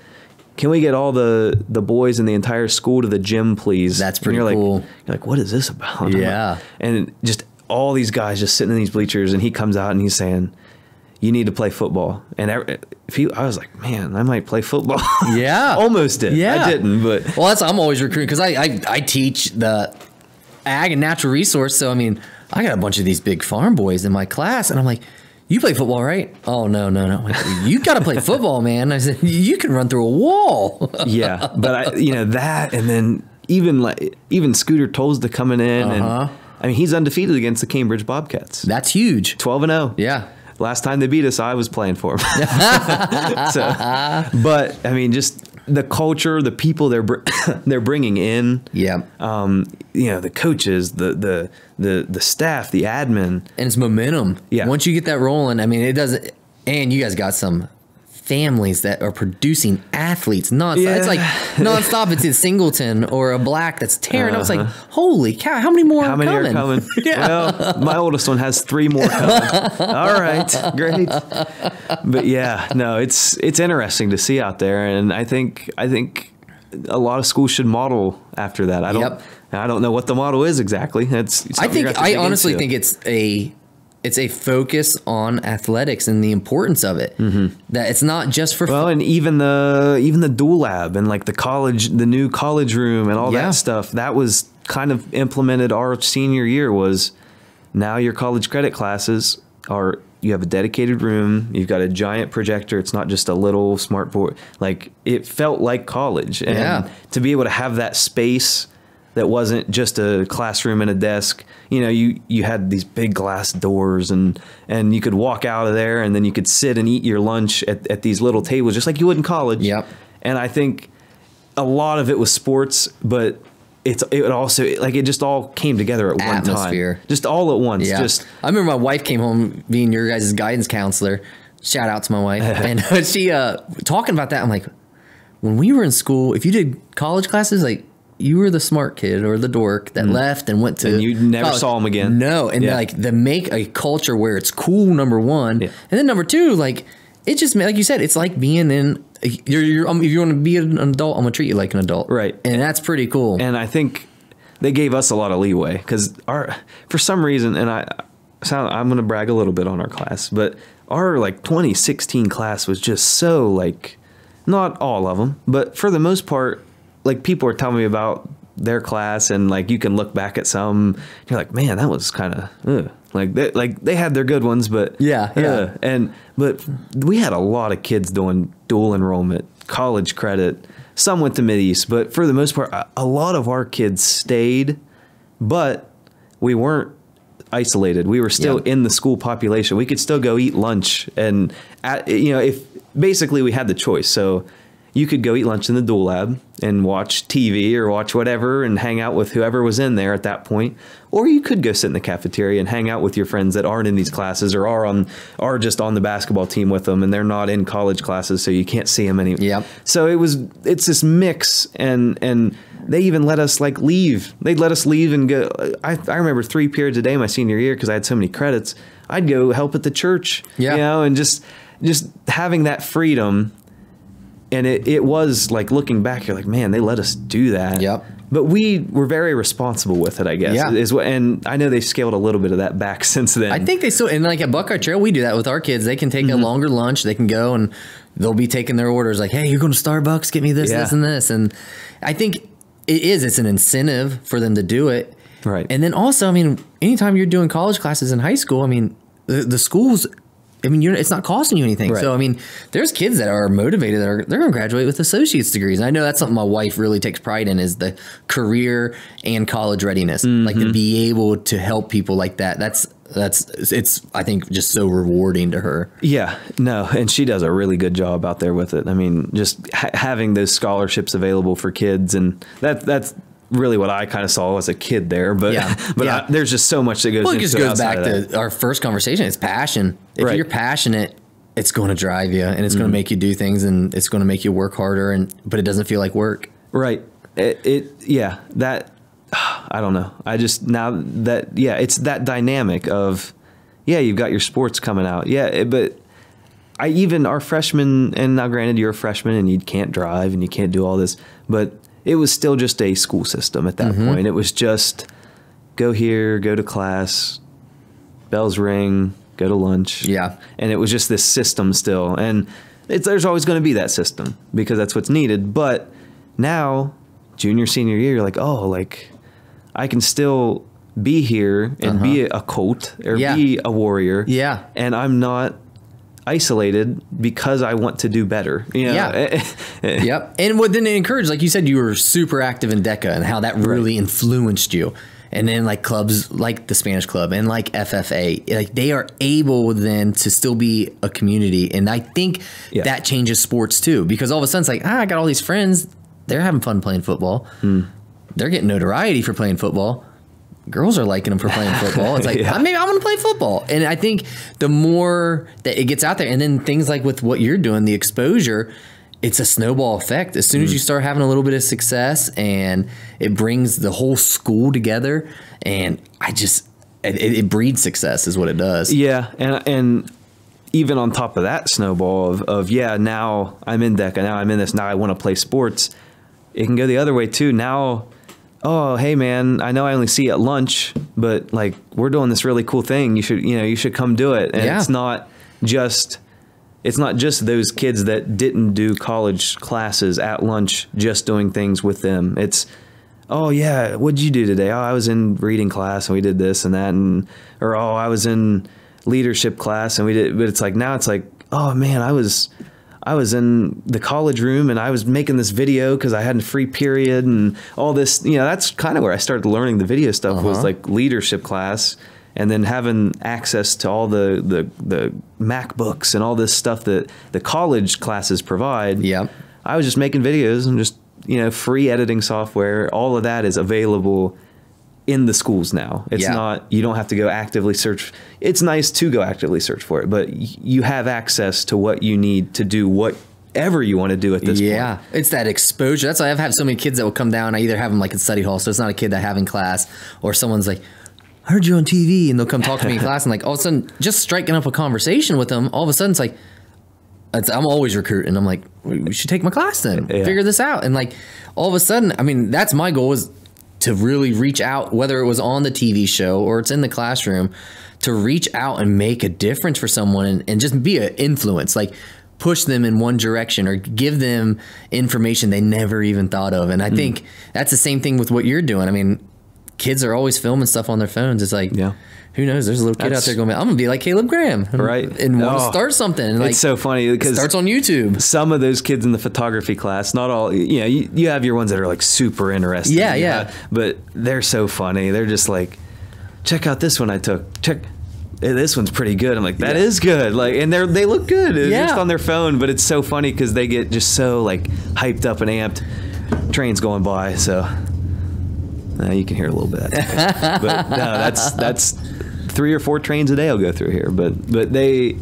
can we get all the boys in the entire school to the gym, please? That's pretty cool. You're like, what is this about? Yeah. And just all these guys just sitting in these bleachers, and he comes out and he's saying, you need to play football. And I was like, man, I might play football. Yeah. Almost did. Yeah. I didn't, but. Well, I'm always recruiting because I teach the ag and natural resource. So, I mean, I got a bunch of these big farm boys in my class, and I'm like, you play football, right? Oh, no. I'm like, you got to play football, man. I said, you can run through a wall. Yeah. But that, and then even Scooter Tolsda coming in, and I mean, he's undefeated against the Cambridge Bobcats. That's huge. 12-0. Yeah. Last time they beat us, I was playing for them. But I mean, just the culture, the people they're bringing in. Yeah. The coaches, the staff, the admin, And it's momentum. Yeah. Once you get that rolling, I mean, it doesn't. And you guys got some families that are producing athletes nonstop. Yeah. It's like nonstop. It's a Singleton or a Black that's tearing up. It's like, holy cow, how many more How are many coming? are coming? Yeah. Well, my oldest one has 3 more coming. All right, great. But yeah, no, it's interesting to see out there, and I think a lot of schools should model after that. I don't know what the model is exactly. I honestly think it's a focus on athletics and the importance of it. Mm-hmm. That it's not just for and even the dual lab and like the new college room and all that stuff, that was kind of implemented our senior year. Was now your college credit classes you have a dedicated room, you've got a giant projector, it's not just a little smart board. Like, it felt like college. And to be able to have that space that wasn't just a classroom and a desk. You had these big glass doors, and you could walk out of there, and then you could sit and eat your lunch at these little tables, just like you would in college. Yep. And I think a lot of it was sports, but it also, like, it just all came together at one time. Just all at once. Yeah. I remember my wife came home being your guys' guidance counselor. Shout out to my wife. And she talking about that, I'm like, when we were in school, if you did college classes, like, you were the smart kid or the dork that left and went to and you never college. saw them again. No. And like, they make a culture where it's cool, number one. Yeah. And then number two, like, it just, like you said, it's like being in, if you want to be an adult, I'm going to treat you like an adult. Right. And that's pretty cool. And I think they gave us a lot of leeway because for some reason, and I'm going to brag a little bit on our class, but our like 2016 class was just so, like, not all of them, but for the most part, like, people are telling me about their class, and like, you can look back at some, you're like, man, that was kind of like they had their good ones, but but we had a lot of kids doing dual enrollment, college credit. Some went to Mideast, but for the most part, a lot of our kids stayed, but we weren't isolated. We were still in the school population. We could still go eat lunch, and if basically we had the choice. So you could go eat lunch in the dual lab and watch TV or watch whatever and hang out with whoever was in there at that point. Or you could go sit in the cafeteria and hang out with your friends that aren't in these classes or are just on the basketball team with them, and they're not in college classes, so you can't see them anymore. Yep. So it's this mix, and they even let us like leave. They'd let us leave and go. I remember 3 periods a day my senior year because I had so many credits. I'd go help at the church, you know, and just having that freedom. And it was like, looking back, you're like, man, they let us do that. Yep. But we were very responsible with it, I guess. Yeah. And I know they've scaled a little bit of that back since then. I think they still, and like at Buckeye Trail, we do that with our kids. They can take a longer lunch. They can go and they'll be taking their orders like, hey, you're going to Starbucks, get me this, this, and this. And I think it's an incentive for them to do it. Right. And then also, I mean, anytime you're doing college classes in high school, I mean, the schools, I mean, it's not costing you anything. Right. So, I mean, there's kids that are motivated they're going to graduate with associate's degrees. And I know that's something my wife really takes pride in, is the career and college readiness. Like, to be able to help people like that. It's I think just so rewarding to her. Yeah, no, and she does a really good job out there with it. I mean, just having those scholarships available for kids, and that's really what I kind of saw as a kid there. But there's just so much that goes. Well, it just goes back to our first conversation. It's passion. If you're passionate, it's going to drive you, and it's going to make you do things, and it's going to make you work harder. But it doesn't feel like work. Right. That. I don't know. I just, now that, it's that dynamic of, you've got your sports coming out. But our freshmen, and now granted you're a freshman and you can't drive and you can't do all this, but it was still just a school system at that point. It was just go here, go to class, bells ring, go to lunch. Yeah. And it was just this system still. And there's always going to be that system because that's what's needed. But now, junior, senior year, you're like, oh, like, I can still be here and be a Colt or be a Warrior. Yeah. And I'm not isolated because I want to do better. You know? Yep. And what then it encouraged, like you said, you were super active in DECA and how that really influenced you. And then like clubs like the Spanish Club and like FFA, like they are able then to still be a community. And I think that changes sports too, because all of a sudden it's like, I got all these friends. They're having fun playing football. They're getting notoriety for playing football. Girls are liking them for playing football. It's like, maybe I want to play football. And I think the more that it gets out there, and then things like with what you're doing, the exposure, it's a snowball effect. As soon as you start having a little bit of success, and it brings the whole school together, and it breeds success is what it does. Yeah. And even on top of that snowball of now I'm in DECA, now I'm in this, now I want to play sports. It can go the other way too. Now, oh, hey man, I know I only see you at lunch, but like we're doing this really cool thing. You should come do it. And it's not just those kids that didn't do college classes at lunch, just doing things with them. It's, oh yeah, what'd you do today? Oh, I was in reading class and we did this and that, or oh, I was in leadership class and we did. But it's like now it's like, oh man, I was in the college room and I was making this video because I had a free period and all this. That's kind of where I started learning the video stuff, was like leadership class, and then having access to all the MacBooks and all this stuff that the college classes provide. Yeah, I was just making videos and just free editing software. All of that is available in the schools now. It's not, you don't have to go actively search. It's nice to go actively search for it, but you have access to what you need to do whatever you want to do at this point. Yeah, it's that exposure. That's why I've had so many kids that will come down. I either have them like in study hall, so it's not a kid that I have in class, or someone's like, I heard you on TV, and they'll come talk to me in class, and like all of a sudden, just striking up a conversation with them, all of a sudden it's like, I'm always recruiting. I'm like, we should take my class then, figure this out. And like all of a sudden, I mean, that's my goal, is to really reach out, whether it was on the TV show or it's in the classroom, to reach out and make a difference for someone and just be an influence, like push them in one direction or give them information they never even thought of. And I think that's the same thing with what you're doing. I mean, kids are always filming stuff on their phones. It's like, who knows? There's a little kid out there going, I'm going to be like Caleb Graham. Right. And want to start something. And it's so funny because it starts on YouTube. Some of those kids in the photography class, not all, you have your ones that are like super interesting. Yeah. But they're so funny. They're just like, check out this one I took. This one's pretty good. I'm like, that is good. Like, and they look good. It's just on their phone, but it's so funny because they get just so like hyped up and amped. Trains going by, so you can hear a little bit of that. But no, that's 3 or 4 trains a day I'll go through here. But they,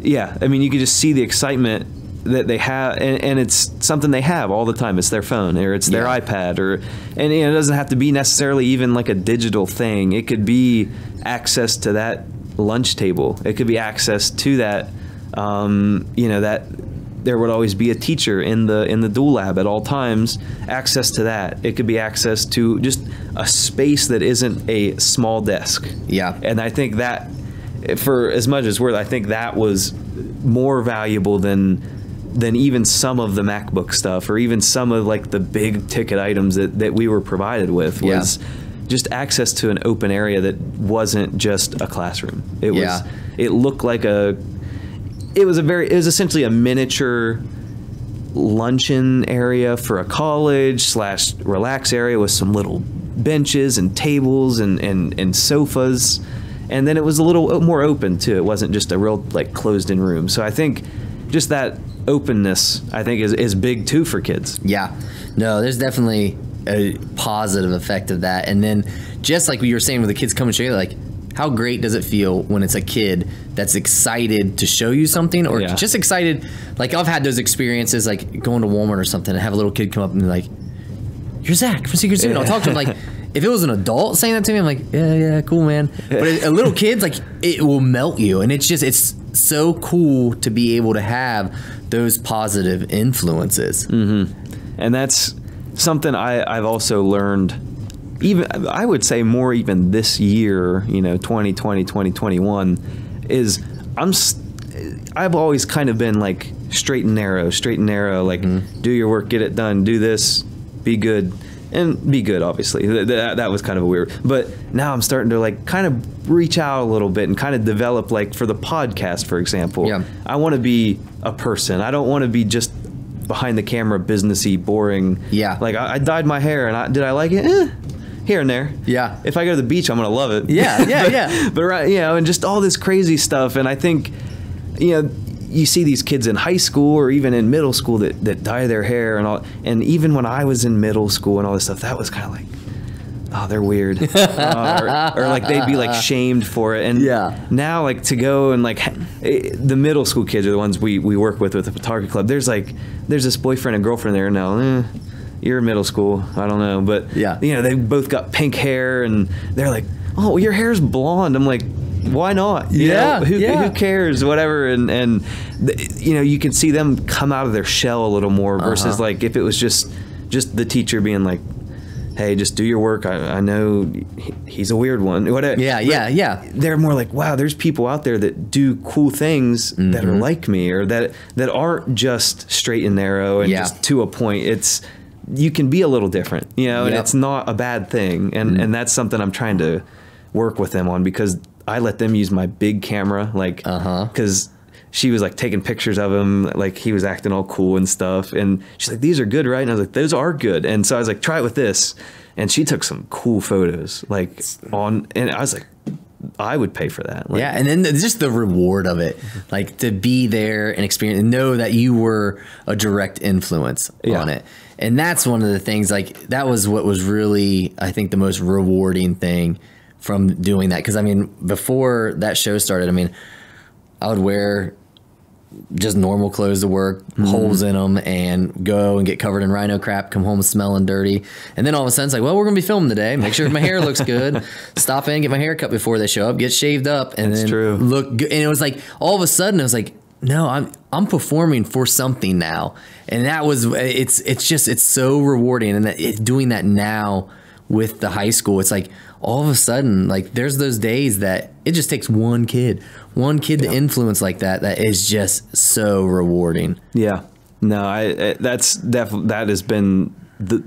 I mean, you can just see the excitement that they have, and it's something they have all the time. It's their phone, or it's their iPad, and it doesn't have to be necessarily even like a digital thing. It could be access to that lunch table. It could be access to that, that there would always be a teacher in the dual lab at all times. Access to that. It could be access to just a space that isn't a small desk. Yeah. And I think that, for as much as it's worth, I think that was more valuable than even some of the MacBook stuff, or even some of like the big ticket items that we were provided with. Was just access to an open area that wasn't just a classroom. It was. It looked like it was essentially a miniature luncheon area for a college / relax area with some little benches and tables and sofas. And then it was a little more open too. It wasn't just a real like closed in room. So I think just that openness, I think, is big too for kids. Yeah. No, there's definitely a positive effect of that. And then just like you were saying with the kids coming to show you, like, how great does it feel when it's a kid that's excited to show you something, or just excited? Like, I've had those experiences, like going to Walmart or something and have a little kid come up and be like, "You're Zach from Secret Zoo." And I'll talk to him like, if it was an adult saying that to me, I'm like, yeah, cool, man. But a little kid's like, it will melt you. And it's so cool to be able to have those positive influences. Mm-hmm. And that's something I've also learned, even I would say more even this year, 2020, 2021, is I've always kind of been like straight and narrow, like do your work, get it done, do this, be good. And be good, obviously. That was kind of a weird. But now I'm starting to like kind of reach out a little bit and kind of develop, like for the podcast, for example. Yeah. I want to be a person. I don't want to be just behind the camera, businessy, boring. Yeah. Like I dyed my hair, and did I like it? Here and there. Yeah. If I go to the beach, I'm gonna love it. Yeah. But right, and just all this crazy stuff. And I think, you see these kids in high school or even in middle school that dye their hair and all. And even when I was in middle school and all this stuff, that was kind of like, oh, they're weird. or like they'd be like shamed for it. And now, like, to go and like the middle school kids are the ones we work with the photography club. There's this boyfriend and girlfriend there now. You're in middle school. I don't know. But they both got pink hair, and they're like, oh, well, your hair's blonde. I'm like, why not? Who cares? Whatever. And you can see them come out of their shell a little more versus like if it was just the teacher being like, hey, just do your work. I know he's a weird one. Whatever. Yeah. They're more like, wow, there's people out there that do cool things that are like me, or that aren't just straight and narrow and just to a point. You can be a little different, and it's not a bad thing. And that's something I'm trying to work with them on, because I let them use my big camera, like, because she was like taking pictures of him, like he was acting all cool and stuff. And she's like, these are good, right? And I was like, those are good. And so I was like, try it with this. And she took some cool photos, like and I was like, I would pay for that. Like, and then just the reward of it, like to be there and experience and know that you were a direct influence on it. And that's one of the things, like, that was what was really, I think, the most rewarding thing from doing that. Because, I mean, before that show started, I mean, I would wear just normal clothes to work, holes in them, and go and get covered in rhino crap, come home smelling dirty. And then all of a sudden it's like, well, we're going to be filming today. Make sure my hair looks good. Stop in, get my hair cut before they show up, get shaved up, and then look good. And it was like, all of a sudden, it was like, no, I'm performing for something now. And that was, it's so rewarding. And doing that now with the high school, it's like, all of a sudden, like, there's those days that it just takes one kid to influence like that is just so rewarding. Yeah. No, that has been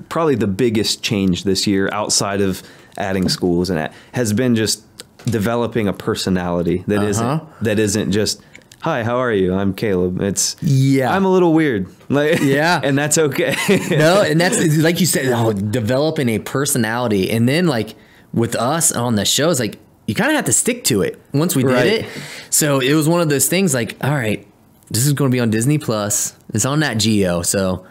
probably the biggest change this year outside of adding schools, and has been just developing a personality that isn't just, hi, how are you? I'm Caleb. I'm a little weird. Like, and that's okay. No, and that's, like you said, developing a personality. And then, like, with us on the shows, like, you kind of have to stick to it once we did it. So it was one of those things like, all right, this is going to be on Disney Plus. It's on Nat Geo. So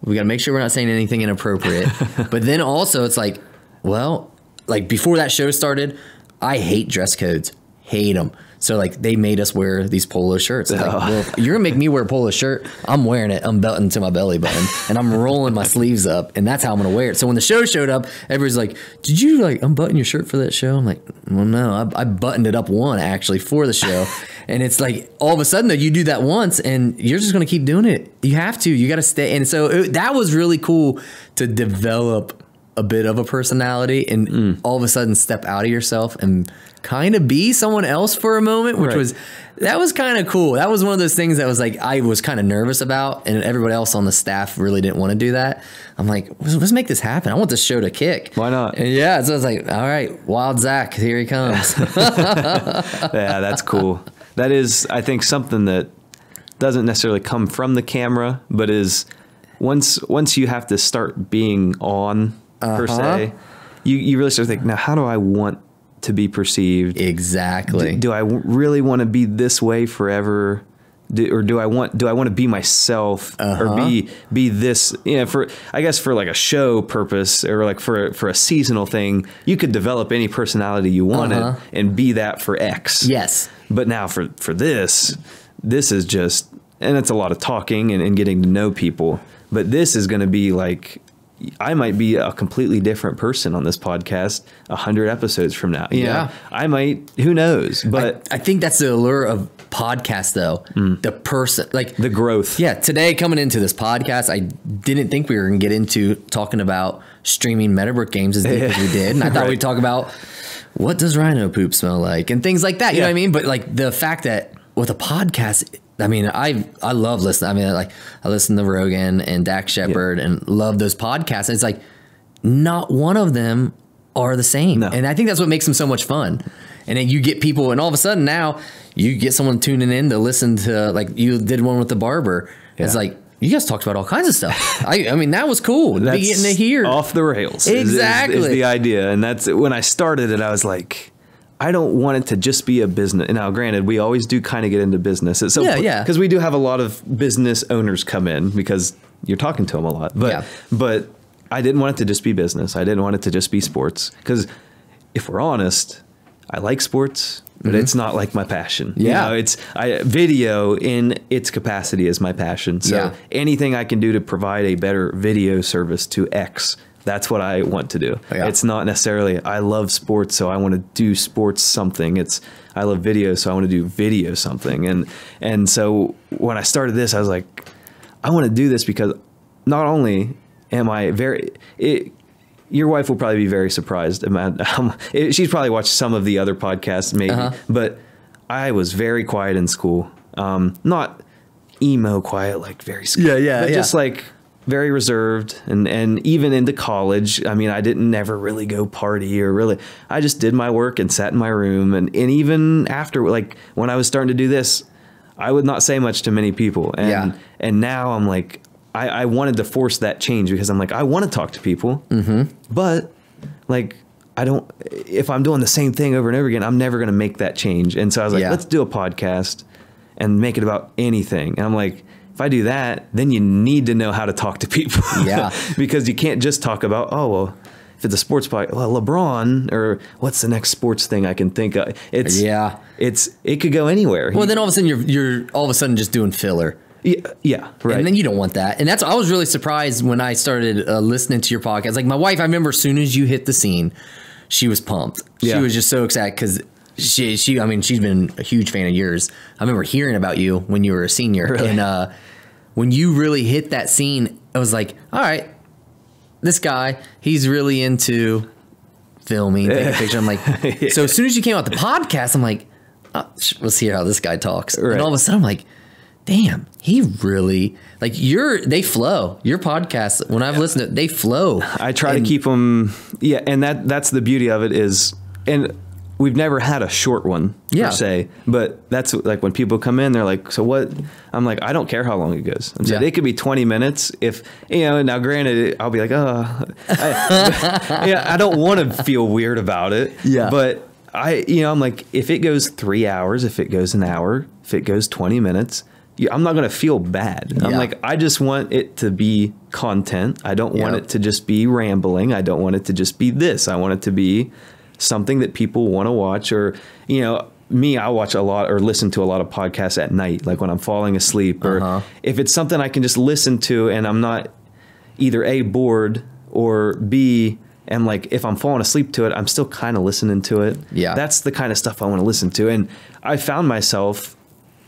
we got to make sure we're not saying anything inappropriate. But then also it's like, well, like, before that show started, I hate dress codes. hate them. So like they made us wear these polo shirts. Like, well, if you're gonna make me wear a polo shirt, I'm wearing it. I'm belting to my belly button and I'm rolling my sleeves up, and that's how I'm gonna wear it. So when the show showed up, everybody's like, "Did you like unbutton your shirt for that show?" I'm like, "Well, no, I buttoned it up one actually for the show." And it's like all of a sudden that you do that once, and you're just gonna keep doing it. You have to. You got to stay. And so that was really cool to develop a bit of a personality and all of a sudden step out of yourself and kind of be someone else for a moment, which was kind of cool. That was one of those things that was like I was kind of nervous about, and everybody else on the staff really didn't want to do that. I'm like, let's make this happen. I want this show to kick. Why not? And yeah, so I was like, all right, Wild Zack, here he comes. Yeah, that's cool. That is, I think, something that doesn't necessarily come from the camera, but is once you have to start being on per se, you really start thinking, now how do I want to be perceived? Exactly. Do I really want to be this way forever? Or do I want to be myself or be this, for, I guess for like a show purpose or like for a seasonal thing, you could develop any personality you wanted and be that for X. Yes. But now for this is just, and it's a lot of talking and getting to know people, but this is going to be like, I might be a completely different person on this podcast 100 episodes from now. Yeah. I might, who knows? But I think that's the allure of podcasts, though. The person, like the growth. Yeah. Today, coming into this podcast, I didn't think we were going to get into talking about streaming Meadowbrook games as deep as we did. And I thought we'd talk about what does rhino poop smell like and things like that. You know what I mean? But like the fact that with a podcast, I mean, I love listening. I mean, like I listen to Rogan and Dak Shepard and love those podcasts. And it's like not one of them are the same. No. And I think that's what makes them so much fun. And then you get people, and all of a sudden now you get someone tuning in to listen to, like you did one with the barber. Yeah. It's like, you guys talked about all kinds of stuff. I mean, that was cool. That's getting to hear off the rails. Exactly. Is the idea. And that's when I started it, I was like, I don't want it to just be a business. Now, granted, we always do kind of get into business. At some point, because we do have a lot of business owners come in because you're talking to them a lot. But I didn't want it to just be business. I didn't want it to just be sports. Because if we're honest, I like sports, but it's not like my passion. Yeah. It's video in its capacity is my passion. So anything I can do to provide a better video service to X, that's what I want to do. Yeah. It's not necessarily, I love sports, so I want to do sports something. It's, I love video, so I want to do video something. And so when I started this, I was like, I want to do this because not only am I your wife will probably be very surprised. She's probably watched some of the other podcasts maybe, but I was very quiet in school. Not emo quiet, like very scared, but just like very reserved, and even into college, I mean, I didn't never really go party or really, I just did my work and sat in my room. And even after, like when I was starting to do this, I would not say much to many people. And now I'm like, I wanted to force that change because I'm like, I want to talk to people, but like, if I'm doing the same thing over and over again, I'm never going to make that change. And so I was like, let's do a podcast and make it about anything. And I'm like, if I do that, then you need to know how to talk to people. Because you can't just talk about, oh, well, if it's a sports podcast, well, LeBron, or what's the next sports thing I can think of? It could go anywhere. Well, then all of a sudden you're all of a sudden just doing filler. Yeah, right. And then you don't want that. And I was really surprised when I started listening to your podcast. Like my wife, I remember as soon as you hit the scene, she was pumped. She was just so excited because she's been a huge fan of yours. I remember hearing about you when you were a senior. Really? And when you really hit that scene, I was like, all right, this guy, he's really into filming, taking pictures. I'm like, so as soon as you came out the podcast, I'm like, oh, let's hear how this guy talks. Right. And all of a sudden I'm like, damn, he really, like they flow. Your podcasts, when I've listened to it, they flow. I try to keep them. Yeah. And that's the beauty of it is, and we've never had a short one per se, but that's like when people come in, they're like, so what? I'm like, I don't care how long it goes. I'm saying it could be 20 minutes. If, now granted, I'll be like, I don't want to feel weird about it. Yeah. But I'm like, if it goes 3 hours, if it goes an hour, if it goes 20 minutes, I'm not going to feel bad. I'm like, I just want it to be content. I don't want it to just be rambling. I don't want it to just be this. I want it to be something that people want to watch, or, I watch a lot or listen to a lot of podcasts at night, like when I'm falling asleep, or if it's something I can just listen to and I'm not either A, bored, or B, am like, if I'm falling asleep to it, I'm still kind of listening to it. Yeah. That's the kind of stuff I want to listen to. And I found myself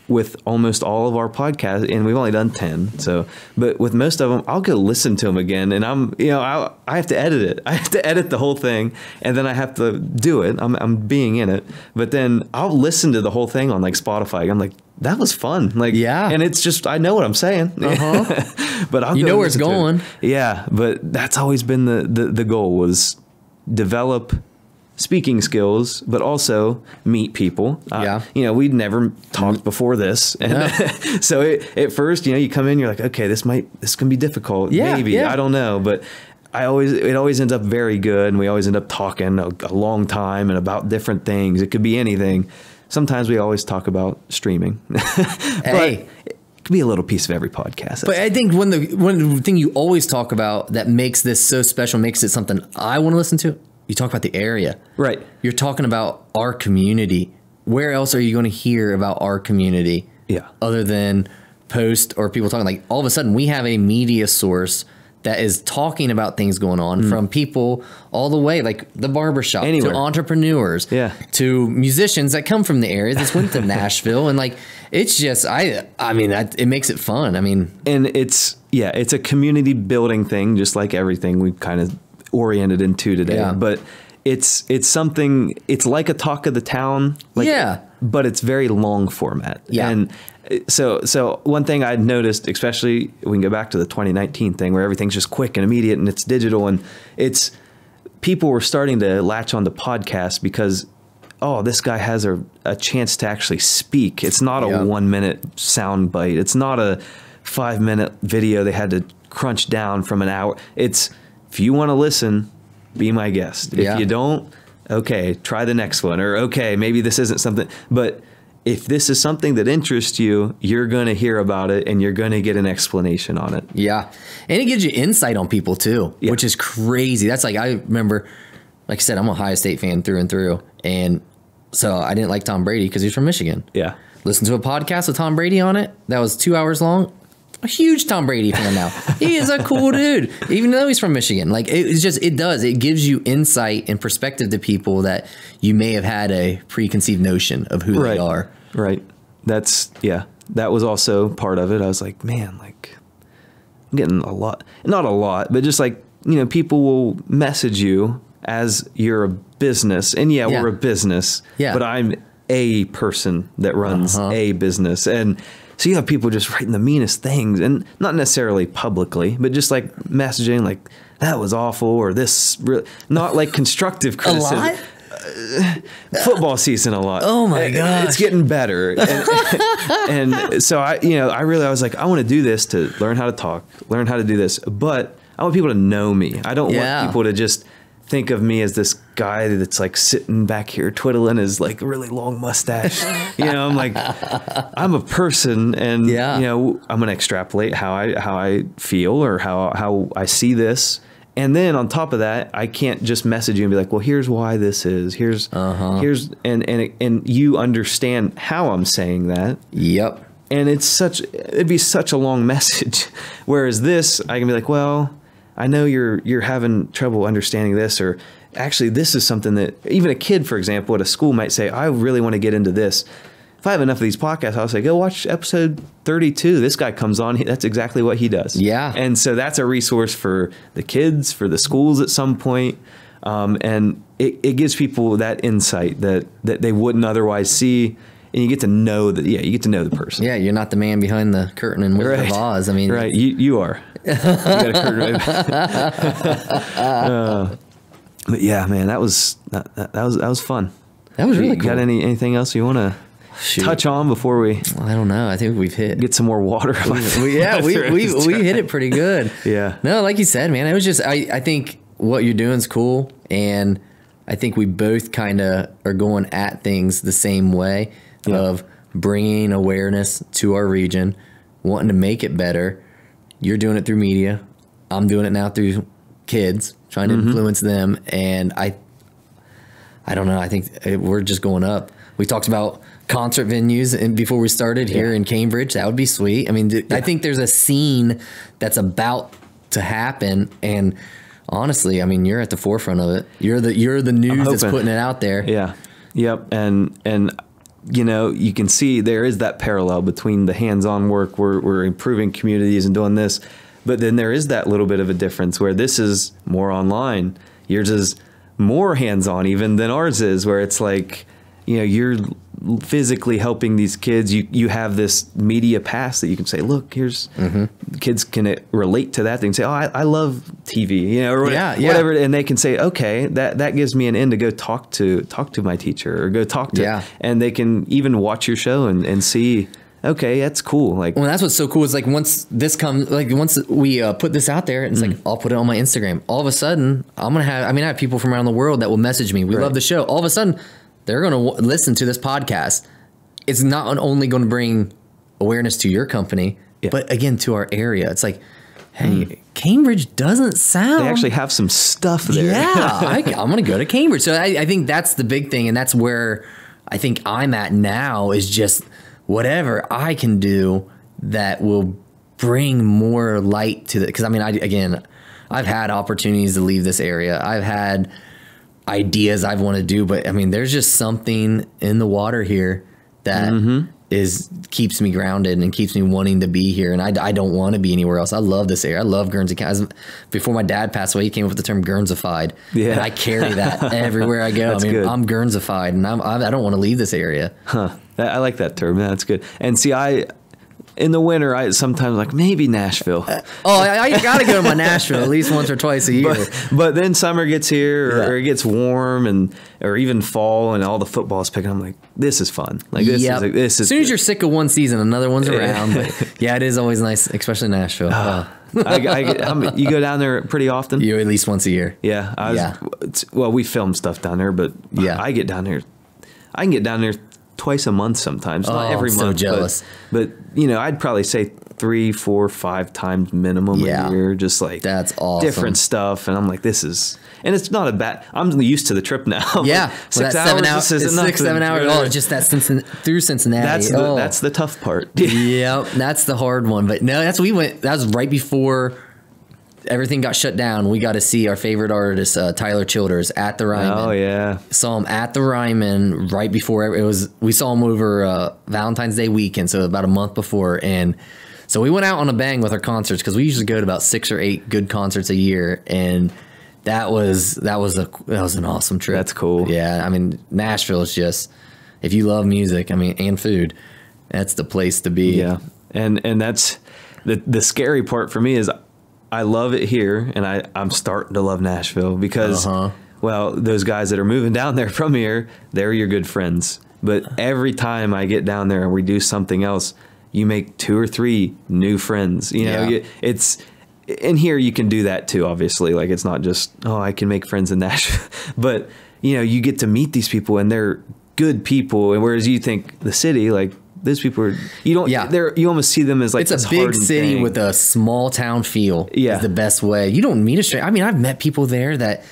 with almost all of our podcasts, and we've only done 10. So, but with most of them, I'll go listen to them again, and I have to edit it. I have to edit the whole thing, and then I have to do it. I'm being in it, but then I'll listen to the whole thing on like Spotify. I'm like, that was fun. Like, and it's just, I know what I'm saying, but I'll know where it's going. Yeah. But that's always been the goal, was develop speaking skills, but also meet people. We'd never talked before this. And so at first, you come in, you're like, okay, this can be difficult. Maybe, I don't know. But it always ends up very good. And we always end up talking a long time and about different things. It could be anything. Sometimes we always talk about streaming. Hey. It could be a little piece of every podcast. But I think one thing you always talk about that makes this so special, makes it something I want to listen to, you talk about the area. Right. You're talking about our community. Where else are you going to hear about our community? Yeah. Other than post or people talking, like all of a sudden we have a media source that is talking about things going on from people all the way, like the barbershop, to entrepreneurs, to musicians that come from the area that went to Nashville. And like, it's just, it makes it fun. And it's a community building thing, just like everything we've kind of oriented into today. But it's something, it's like a talk of the town. But it's very long format. And so one thing I'd noticed, especially we can go back to the 2019 thing where everything's just quick and immediate and it's digital, and people were starting to latch on to podcasts because, this guy has a chance to actually speak. It's not a 1 minute sound bite. It's not a 5 minute video they had to crunch down from an hour. It's, if you want to listen, be my guest. If you don't, okay, try the next one. Or, okay, maybe this isn't something. But if this is something that interests you, you're going to hear about it and you're going to get an explanation on it. Yeah. And it gives you insight on people too, which is crazy. That's like, I remember, like I said, I'm a Ohio State fan through and through. And so I didn't like Tom Brady because he's from Michigan. Yeah. Listen to a podcast with Tom Brady on it. That was 2 hours long. A huge Tom Brady fan now. He is a cool dude, even though he's from Michigan. Like, it gives you insight and perspective to people that you may have had a preconceived notion of who they are. Right. That was also part of it. I was like, man, like, I'm getting a lot, not a lot, but just like, people will message you as you're a business, and we're a business, but I'm a person that runs a business. And so you have people just writing the meanest things, and not necessarily publicly, but just like messaging like, that was awful, or this, not like constructive criticism. A lot? Football season a lot. Oh my God. It's getting better. And so I was like, I want to do this to learn how to talk, learn how to do this, but I want people to know me. I don't want people to just think of me as this guy that's like sitting back here twiddling his like really long mustache. I'm like, I'm a person, and I'm going to extrapolate how I feel or how I see this. And then on top of that, I can't just message you and be like, well, here's why this is, here's and you understand how I'm saying that. Yep. And it'd be such a long message. Whereas this, I can be like, well, I know you're having trouble understanding this, or actually this is something that even a kid, for example, at a school might say, I really want to get into this. If I have enough of these podcasts, I'll say, go watch episode 32. This guy comes on. That's exactly what he does. Yeah. And so that's a resource for the kids, for the schools at some point. And it gives people that insight that they wouldn't otherwise see. And you get to know that, you get to know the person. Yeah, you're not the man behind the curtain in Wizard of Oz. I mean, right, you are. You got a curtain right. But yeah, man, that was fun. That was really cool. Got anything else you want to touch on before we? I don't know. I think we've get some more water. We hit it pretty good. Yeah. No, like you said, man, it was just I think what you're doing is cool, and I think we both kind of are going at things the same way. Of bringing awareness to our region, wanting to make it better. You're doing it through media. I'm doing it now through kids, trying to influence them. And I don't know. I think we're just going up. We talked about concert venues and before we started here in Cambridge. That would be sweet. I mean, I think there's a scene that's about to happen, and honestly, I mean, you're at the forefront of it. You're the news that's putting it out there. Yeah. Yep. And you know, you can see there is that parallel between the hands-on work. We're improving communities and doing this, but then there is that little bit of a difference where this is more online. Yours is more hands-on even than ours is, where it's like, you know, you're physically helping these kids. You have this media pass that you can say, look, here's kids can relate to that. They can say, oh, I love TV, you know, or whatever. And they can say, okay, that gives me an in to go talk to my teacher or go talk to, and they can even watch your show and see, okay, that's cool. Like, well, that's what's so cool is like once this comes, like once we put this out there, and it's like, I'll put it on my Instagram. All of a sudden I have people from around the world that will message me. We love the show. All of a sudden, they're going to listen to this podcast. It's not only going to bring awareness to your company, but again, to our area. It's like, hey, Cambridge doesn't sound... They actually have some stuff there. Yeah, I'm going to go to Cambridge. So I think that's the big thing. And that's where I think I'm at now is just whatever I can do that will bring more light to it. Because, I mean, I've had opportunities to leave this area. I've had ideas I want to do, but I mean, there's just something in the water here that keeps me grounded and keeps me wanting to be here. And I don't want to be anywhere else. I love this area. I love Guernsey County. Before my dad passed away, he came up with the term Guernsified. Yeah. And I carry that everywhere I go. I mean, good. I'm Guernsified, and I don't want to leave this area. Huh. I like that term. That's good. And see, in the winter, I sometimes like maybe Nashville. I got to go to my Nashville at least once or twice a year. But then summer gets here, or it gets warm, or even fall, and all the football's picking. I'm like, this is fun. Like this is. As soon as you're sick of one season, another one's around. But yeah, it is always nice, especially Nashville. You go down there pretty often? You at least once a year. Yeah. Well, we film stuff down there, but I get down there. I can get down there twice a month sometimes, not every month. So jealous. But you know, I'd probably say 3, 4, 5 times minimum a year, just like that's awesome. Different stuff. And I'm like, this is, and it's not a bad. I'm used to the trip now. Yeah, like 6 hours. This is 6-7 hours. Oh, just that through Cincinnati. That's the tough part. Yep, that's the hard one. But no, that was right before everything got shut down. We got to see our favorite artist, Tyler Childers, at the Ryman. Oh yeah, saw him at the Ryman right before it was. We saw him over Valentine's Day weekend, so about a month before, and so we went out on a bang with our concerts because we usually go to about 6 or 8 good concerts a year, and that was an awesome trip. That's cool. Yeah, I mean, Nashville is just, if you love music, I mean, and food, that's the place to be. Yeah, and that's the scary part for me is, I love it here, and I'm starting to love Nashville because, well, those guys that are moving down there from here, they're your good friends. But every time I get down there and we do something else, you make 2 or 3 new friends. You know, it's in here you can do that too. Obviously, like it's not just I can make friends in Nashville, but you know, you get to meet these people and they're good people. And whereas you think the city, like, those people are, you don't, you almost see them as like, it's a big city with a small town feel. Is the best way. You don't meet a stranger. I mean, I've met people there that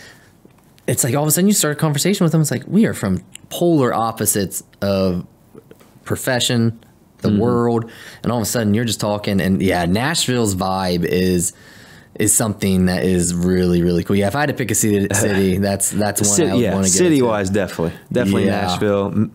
it's like all of a sudden you start a conversation with them. It's like, we are from polar opposites of profession, the world. And all of a sudden you're just talking, and Nashville's vibe is something that is really, really cool. Yeah. If I had to pick a city, that's one I would want to go to. City wise, definitely Nashville.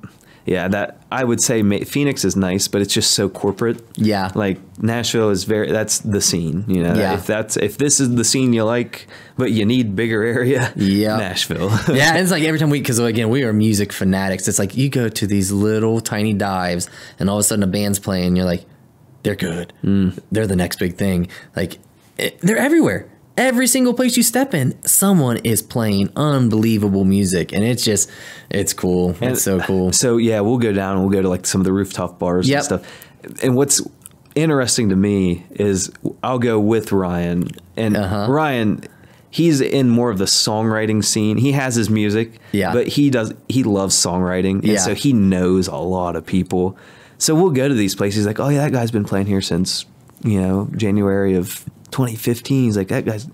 Yeah, that I would say Phoenix is nice, but it's just so corporate. Yeah, like Nashville is that's the scene. You know, if this is the scene you like, but you need bigger area. Yeah, Nashville. Yeah, and it's like every time because again we are music fanatics. It's like you go to these little tiny dives, and all of a sudden a band's playing. You're like, they're good. They're the next big thing. Like they're everywhere. Every single place you step in, someone is playing unbelievable music, and it's cool. It's so cool. So yeah, we'll go down and we'll go to like some of the rooftop bars and stuff. And what's interesting to me is I'll go with Ryan, and Ryan, he's in more of the songwriting scene. He has his music, but he loves songwriting, and so he knows a lot of people. So we'll go to these places like, oh yeah, that guy's been playing here since January of 2015. He's like, that guy's,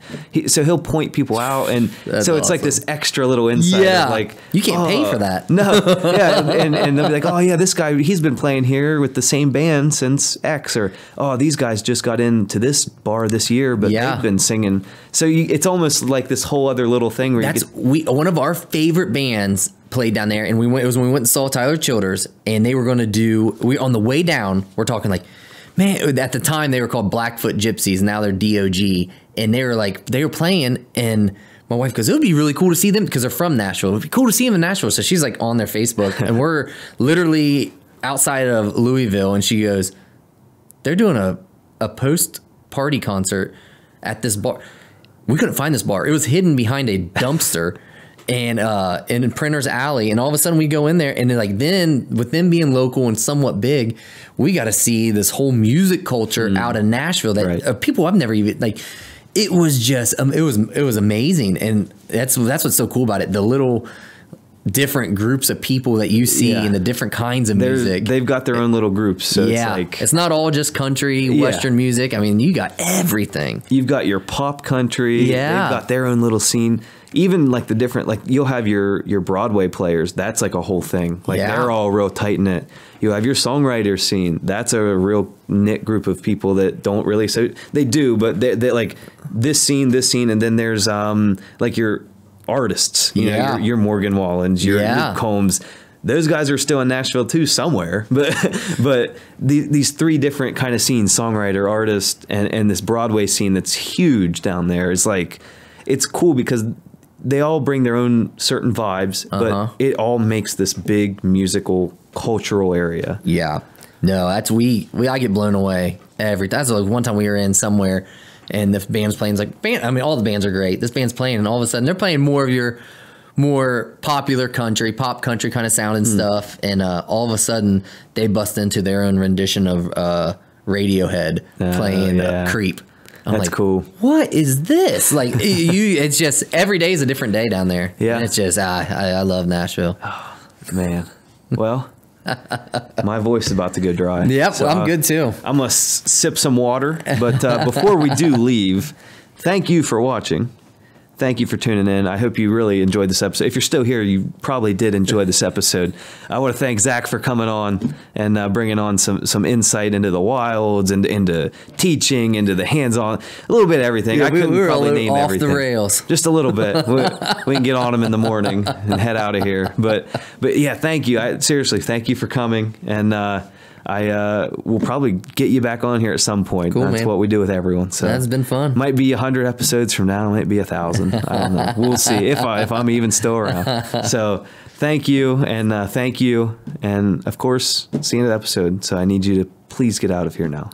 so he'll point people out. And That's so it's awesome. like this extra little insight. Yeah. Of like, You can't pay for that. No. Yeah. And they'll be like, oh yeah, this guy, he's been playing here with the same band since X, or, oh, these guys just got into this bar this year, but they've been singing. So it's almost like this whole other little thing where one of our favorite bands played down there, and it was when we went and saw Tyler Childers, and they were going to do, on the way down, we're talking like, man, at the time they were called Blackfoot Gypsies, now they're DOG, and they were playing, and my wife goes, it would be really cool to see them, because they're from Nashville. It would be cool to see them in Nashville. So she's like on their Facebook, and we're literally outside of Louisville, and she goes, they're doing a post-party concert at this bar. We couldn't find this bar. It was hidden behind a dumpster and in Printer's Alley. And all of a sudden we go in there, and then with them being local and somewhat big, we got to see this whole music culture out of Nashville that people I've never even it was just it was amazing. And that's what's so cool about it. The little different groups of people that you see and the different kinds of music. They've got their own little groups. So it's not all just country, Western music. I mean, you got everything. You've got your pop country. Yeah. They've got their own little scene. Even like the different, like you'll have your Broadway players. That's like a whole thing. Like they're all real tight knit. You have your songwriter scene. That's a real knit group of people that don't really, so they do, but they like this scene, and then there's like your artists, you know, your Morgan Wallens, your Luke Combs. Those guys are still in Nashville too somewhere, but these three different kind of scenes, songwriter, artist, and this Broadway scene that's huge down there. It's like, it's cool because they all bring their own certain vibes, but it all makes this big musical cultural area. Yeah. No, that's I get blown away that's like one time we were in somewhere, and the band's playing. It's like, I mean, all the bands are great. This band's playing, and all of a sudden they're playing more of your more popular country, pop country kind of sound and stuff. And all of a sudden they bust into their own rendition of Radiohead playing Creep. That's like, cool. What is this? Like it's just every day is a different day down there. Yeah. And it's just, I love Nashville. Oh, man. Well, my voice is about to go dry. Yep, so I'm good too. I'm going to sip some water. But before we do leave, thank you for watching. Thank you for tuning in. I hope you really enjoyed this episode. If you're still here, you probably did enjoy this episode. I want to thank Zack for coming on and bringing on some insight into the wilds and into teaching, into the hands-on, a little bit of everything. Yeah, I couldn't probably name off everything. The rails. Just a little bit. We can get on them in the morning and head out of here. But yeah, thank you. Seriously, thank you for coming. And I will probably get you back on here at some point. Cool, That's man. what we do with everyone. So that's been fun. Might be 100 episodes from now. Might be 1,000. I don't know. We'll see if I'm even still around. So thank you, and of course, see you in the episode. So I need you to please get out of here now.